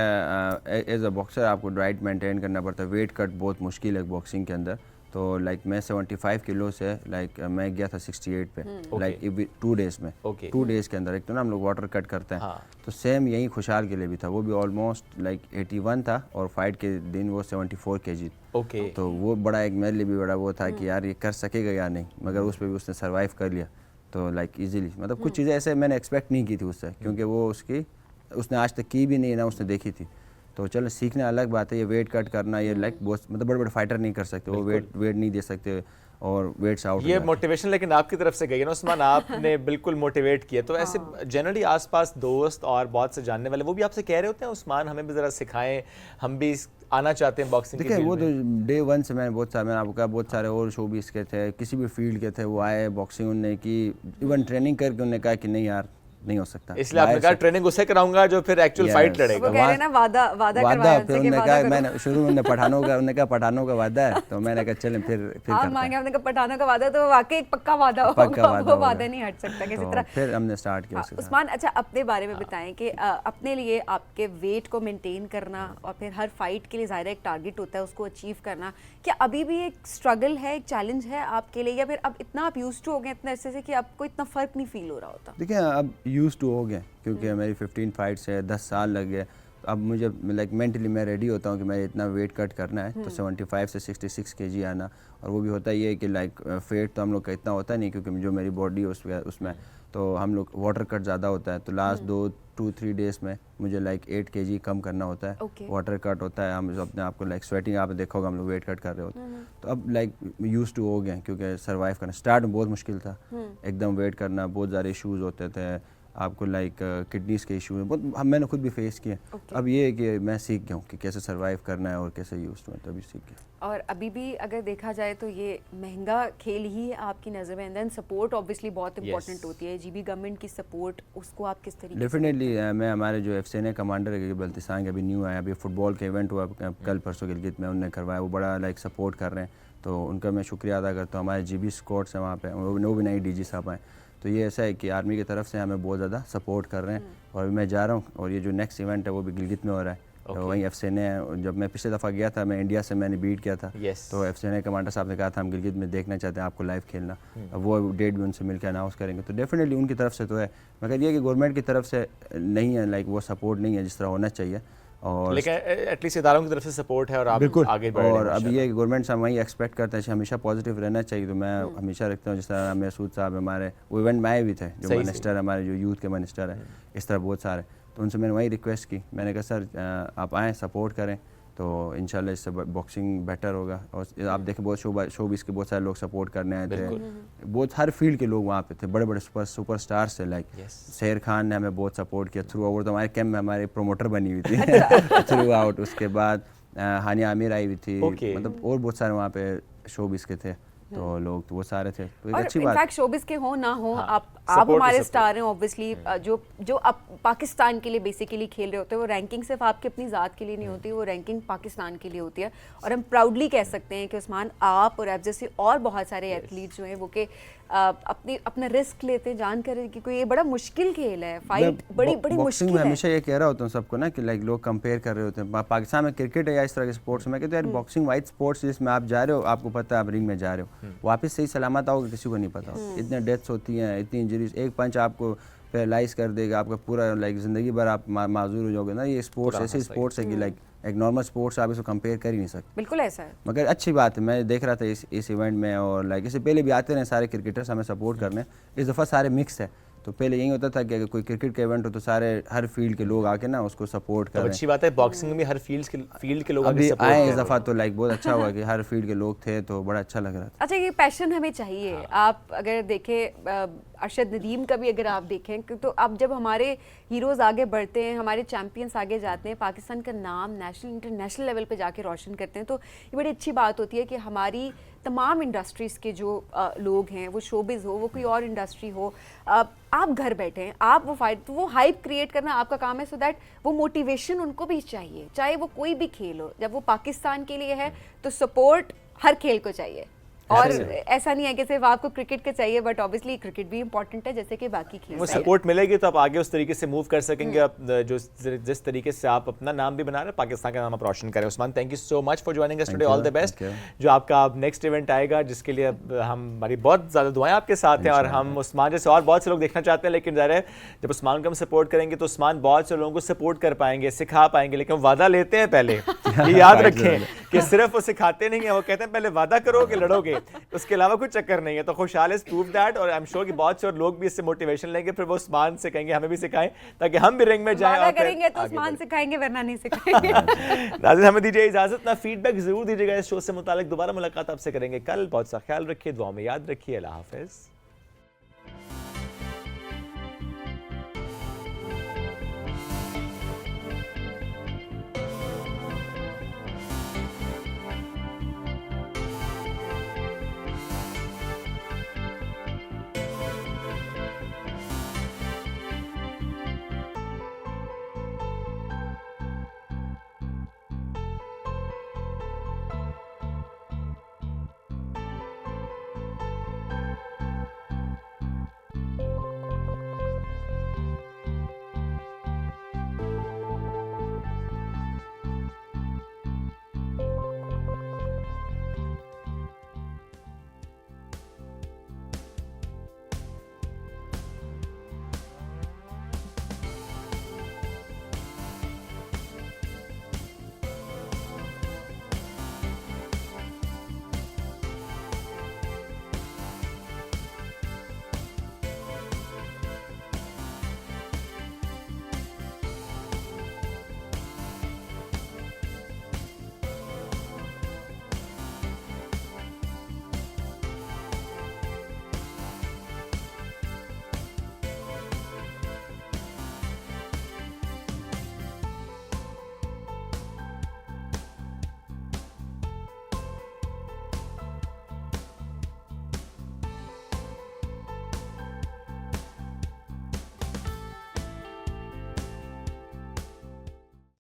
ایز اے باکسر آپ کو ڈائٹ مینٹین کرنا پڑتا ہے. ویٹ کٹ بہت مشکل ہے باکسنگ کے اندر. تو لائک میں 75 کلو سے لائک میں گیا تھا 68 پہ, لائک 2 ڈیز میں, 2 ڈیز کے اندر. ایک تو نا ہم لوگ واٹر کٹ کرتے ہیں, تو سیم یہی خوشحال کے لیے بھی تھا, وہ بھی آلموسٹ لائک 81 تھا, اور فائٹ کے دن وہ 74 kg. تو وہ بڑا ایک میرے لیے بھی بڑا وہ تھا کہ یار یہ کر سکے گا یا نہیں, مگر اس پہ بھی اس نے سروائیو کر لیا. تو لائک ایزیلی, مطلب کچھ چیزیں ایسے میں نے ایکسپیکٹ نہیں کی تھی اس سے, کیونکہ وہ اس نے آج تک کی بھی نہیں, نہ اس نے دیکھی تھی. تو چلو سیکھنا الگ بات ہے. یہ ویٹ کٹ کرنا یہ لائک بہت مطلب بڑے بڑے فائٹر نہیں کر سکتے, وہ ویٹ نہیں دے سکتے اور ویٹس آؤٹ. یہ موٹیویشن لیکن آپ کی طرف سے گئی ہے نا عثمان, آپ نے بالکل موٹیویٹ کیا. تو ایسے جنرلی آس پاس دوست اور بہت سے جاننے والے وہ بھی آپ سے کہہ رہے ہوتے ہیں عثمان ہمیں بھی ذرا سکھائیں, ہم بھی آنا چاہتے ہیں باکسنگ کی دیکھیں. وہ فیلڈ تو میں. ڈے ون سے میں نے بہت سارے, میں نے آپ کو کہا بہت سارے اور شو بیس کے تھے, کسی بھی فیلڈ کے تھے, وہ آئے باکسنگ انہوں نے کی, ایون ٹریننگ کر کے انہوں نے کہا کہ نہیں یار نہیں ہو سکتا. اس لیے آپ نے کہا ٹریننگ اسے کراؤں گا جو پھر ایکچوئل فائٹ لڑے گا. وہ کہہ رہے ہیں نا وعدہ کروایا ان پھر سے انہوں کہ نے وعدہ کہا, کرو. میں نے شروع میں انہوں نے کہا پٹھانوں کا وعدہ ہے, تو میں نے کہا چلیں پھر آپ کرتے مانگے, ہیں. ہم نے کہا پٹھانوں کا وعدہ تو واقعی ایک پکا وعدہ ہوگا, وہ وعدہ نہیں ہٹ سکتا کسی طرح. پھر ہم نے اسٹارٹ کیا اس کے ساتھ. عثمان اچھا اپنے بارے میں بتائیں کہ اپنے لیے آپ کے ویٹ کو مینٹین کرنا اور پھر ہر فائٹ کے لیے ظاہر ایک ٹارگیٹ ہوتا ہے اس کو اچیو کرنا, کیا ابھی بھی ایک اسٹرگل ہے, ایک چیلنج ہے آپ کے لیے, یا پھر اب اتنا آپ یوز ٹو ہو گئے اتنے عرصے سے کہ آپ کو اتنا فرق نہیں فیل ہو رہا ہوتا؟ دیکھیں اب یوز ٹو ہو گئے کیونکہ میری 15 فائٹس ہے, 10 سال لگ گئے. اب مجھے لائک مینٹلی میں ریڈی ہوتا ہوں کہ میں اتنا ویٹ کٹ کرنا ہے, تو 75 سے 66 kg آنا. اور وہ بھی ہوتا یہ ہے کہ لائک فیٹ تو ہم لوگ کا اتنا ہوتا نہیں کیونکہ جو میری باڈی ہے اس میں تو ہم لوگ واٹر کٹ زیادہ ہوتا ہے. تو لاسٹ 2-3 ڈیز میں مجھے لائک 8 kg کم کرنا ہوتا ہے, واٹر کٹ ہوتا ہے. ہم اپنے آپ کو لائک سویٹنگ آپ دیکھو گا ہم لوگ ویٹ کٹ کر رہے ہوتے ہیں. تو اب لائک یوز ٹو ہو گئے کیونکہ سروائیو کرنا اسٹارٹ میں بہت مشکل تھا, ایک دم ویٹ کرنا, بہت سارے ایشوز ہوتے تھے آپ کو, لائک کڈنیز کے ایشو ہیں بہت, میں نے خود بھی فیس کیے. اب یہ ہے کہ میں سیکھ گیا ہوں کہ کیسے سروائیو کرنا ہے اور کیسے یوز ٹو ہے, تو ابھی سیکھ گیا. اور ابھی بھی اگر دیکھا جائے تو یہ مہنگا کھیل ہی ہے آپ کی نظر میں, اینڈ دین سپورٹ اوبیسلی بہت امپورٹنٹ ہوتی ہے. جی بی گورنمنٹ کی سپورٹ اس کو آپ کس طریقے سے؟ ڈیفینیٹلی میں ہمارے جو FCNA کمانڈر ہے بلتستان کے, ابھی نیو آیا, ابھی فٹ بال کا ایونٹ ہوا کل پرسوں گلگت میں, انہوں نے کروایا, وہ بڑا لائک سپورٹ کر رہے ہیں, تو ان کا میں شکریہ ادا کرتا ہوں. ہمارے GB اسکواڈس ہیں وہاں پہ, وہ بھی نئی DG صاحب ہیں. تو یہ ایسا ہے کہ آرمی کی طرف سے ہمیں بہت زیادہ سپورٹ کر رہے ہیں. اور ابھی میں جا رہا ہوں, اور یہ جو نیکسٹ ایونٹ ہے وہ بھی گلگت میں ہو رہا ہے, تو وہیں FCNA ہے. جب میں پچھلے دفعہ گیا تھا میں انڈیا سے میں نے بیٹ کیا تھا, تو FCNA کمانڈر صاحب نے کہا تھا ہم گلگت میں دیکھنا چاہتے ہیں آپ کو لائیو کھیلنا. اب وہ ڈیٹ بھی ان سے مل کے اناؤنس کریں گے. تو ڈیفینیٹلی ان کی طرف سے تو ہے, مگر یہ کہ گورنمنٹ کی طرف سے نہیں ہے, لائک وہ سپورٹ نہیں ہے جس طرح ہونا چاہیے. اور لیکن ایٹ لیسٹ اداروں کی طرف سے سپورٹ ہے اور آپ آگے بڑھ رہے ہیں. اور اب یہ کہ گورنمنٹ سے ہم وہی ایکسپیکٹ کرتے ہیں کہ ہمیشہ پازیٹیو رہنا چاہیے. تو میں ہمیشہ رکھتا ہوں, جس طرح مسعود صاحب ہمارے وہ ایونٹ میں آئے بھی تھے, جو منسٹر ہمارے جو یوتھ کے منسٹر ہیں, اس طرح بہت سارے. تو ان سے میں نے وہی ریکویسٹ کی, میں نے کہا سر آپ آئیں سپورٹ کریں, تو انشاءاللہ اس سے باکسنگ بیٹر ہوگا. اور آپ دیکھیں بہت شو بیس کے بہت سارے لوگ سپورٹ کرنے آئے تھے, بہت ہر فیلڈ کے لوگ وہاں پہ تھے, بڑے بڑے سپر اسٹارس تھے. لائک سیر خان نے ہمیں بہت سپورٹ کیا تھرو آؤٹ, ہمارے کیمپ میں ہمارے پروموٹر بنی ہوئی تھی تھرو آؤٹ. اس کے بعد ہانیہ عامر آئی ہوئی تھی, مطلب اور بہت سارے وہاں پہ شو بیس کے تھے, تو لوگ تو وہ سارے تھے. تو ایک اچھی بات, انفیکٹ شوبز کے ہوں نہ ہوں, آپ ہمارے سٹار ہیں اوبویسلی, جو آپ پاکستان کے لیے بیسیکلی کھیل رہے ہوتے ہیں, وہ رینکنگ صرف آپ کی اپنی ذات کے لیے نہیں ہوتی, وہ رینکنگ پاکستان کے لیے ہوتی ہے. اور ہم پراؤڈلی کہہ سکتے ہیں کہ عثمان آپ اور آپ جیسے اور بہت سارے ایتھلیٹ جو ہیں وہ کہ اپنا رسک لیتے ہیں جان کر, کہ کوئی یہ بڑا مشکل کھیل ہے, فائٹ بڑی مشکل ہے. میں ہمیشہ یہ کہہ رہا ہوتا ہوں سب کو نا کہ لائک لوگ کمپیئر کر رہے ہوتے ہیں پاکستان میں کرکٹ ہے یا اس طرح کے اسپورٹس میں, کہتے ہیں باکسنگ وائٹ اسپورٹس جس میں آپ جا رہے ہو, آپ کو پتہ ہے آپ رنگ میں جا رہے ہو, واپس صحیح سلامت آؤ گے کسی کو نہیں پتہ. اتنے ڈیتھس ہوتی ہیں, اتنی انجریز, ایک پنچ آپ کو پیرالائز کر دے گا, آپ کا پورا لائک زندگی بھر آپ معذور ہو جاؤ گے نا. یہ اسپورٹس ایسے اسپورٹس ہے کہ لائک ایک نارمل اسپورٹس آپ اس کو کمپیئر کر ہی نہیں سکتے. بالکل ایسا ہے, مگر اچھی بات ہے, میں دیکھ رہا تھا اس ایونٹ میں, اور لائک اس سے پہلے بھی آتے رہے سارے کرکٹرس ہمیں سپورٹ کرنے, اس دفعہ سارے مکس ہے. تو پہلے یہی ہوتا تھا کہ اگر کوئی کرکٹ کا ایونٹ ہو تو سارے ہر فیلڈ کے لوگ آ کے نا اس کو سپورٹ کریں. اچھی بات ہے, باکسنگ میں بھی ہر فیلڈ کے لوگ ابھی آئے اس دفعہ, تو لائک بہت اچھا ہوا کہ ہر فیلڈ کے لوگ تھے, تو بڑا اچھا لگ رہا تھا. اچھا یہ پیشن ہمیں چاہیے. آپ اگر دیکھیں ارشد ندیم کا بھی اگر آپ دیکھیں, تو اب جب ہمارے ہیروز آگے بڑھتے ہیں, ہمارے چیمپئنس آگے جاتے ہیں, پاکستان کا نام نیشنل انٹرنیشنل لیول پہ جا کے روشن کرتے ہیں, تو یہ بڑی اچھی بات ہوتی ہے کہ ہماری تمام انڈسٹریز کے جو لوگ ہیں, وہ شوبز ہو, وہ کوئی اور انڈسٹری ہو, آپ گھر بیٹھے ہیں, آپ وہ ہائپ کریٹ کرنا آپ کا کام ہے, سو دیٹ وہ موٹیویشن ان کو بھی چاہیے, چاہے وہ کوئی بھی کھیل ہو. جب وہ پاکستان کے لیے ہے تو سپورٹ ہر کھیل کو چاہیے, اور ایسا نہیں ہے کہ صرف آپ کو کرکٹ کے چاہیے, بٹ اوبیسلی کرکٹ بھی امپورٹنٹ ہے جیسے کہ باقی کھیل. وہ سپورٹ ملے گی تو آپ آگے اس طریقے سے موو کر سکیں گے, جو جس طریقے سے آپ اپنا نام بھی بنا رہے ہیں, پاکستان کا نام آپ روشن کریں. Usman thank you so much for joining us today, all the best. جو آپ کا نیکسٹ ایونٹ آئے گا جس کے لیے ہماری بہت زیادہ دعائیں آپ کے ساتھ ہیں, اور ہم عثمان جیسے اور بہت سے لوگ دیکھنا چاہتے ہیں, لیکن ظاہر ہے جب عثمان کو ہم سپورٹ کریں گے تو عثمان بہت سے لوگوں کو سپورٹ کر پائیں گے, سکھا پائیں گے, لیکن وعدہ لیتے ہیں پہلے, یہ یاد رکھیں کہ صرف وہ سکھاتے نہیں ہیں, وہ کہتے ہیں پہلے وعدہ کرو کہ لڑو گے. اس کے علاوہ کوئی چکر نہیں ہے. تو خوشحال از پروف دیٹ, اور آئی ایم شیور کہ بہت سے اور لوگ بھی اس سے موٹیویشن لیں گے, پھر وہ عثمان سے کہیں گے ہمیں بھی سکھائیں تاکہ ہم بھی رنگ میں جائیں. وعدہ کریں گے تو عثمان سکھائیں گے, ورنہ نہیں سکھائیں گے. ناظرین ہمیں دیجیے اجازت, نہ فیڈ بیک ضرور دیجیے گا اس شو سے متعلق. دوبارہ ملاقات آپ سے کریں گے کل. بہت سا خیال رکھیے, دعاؤں میں یاد رکھیے. اللہ حافظ.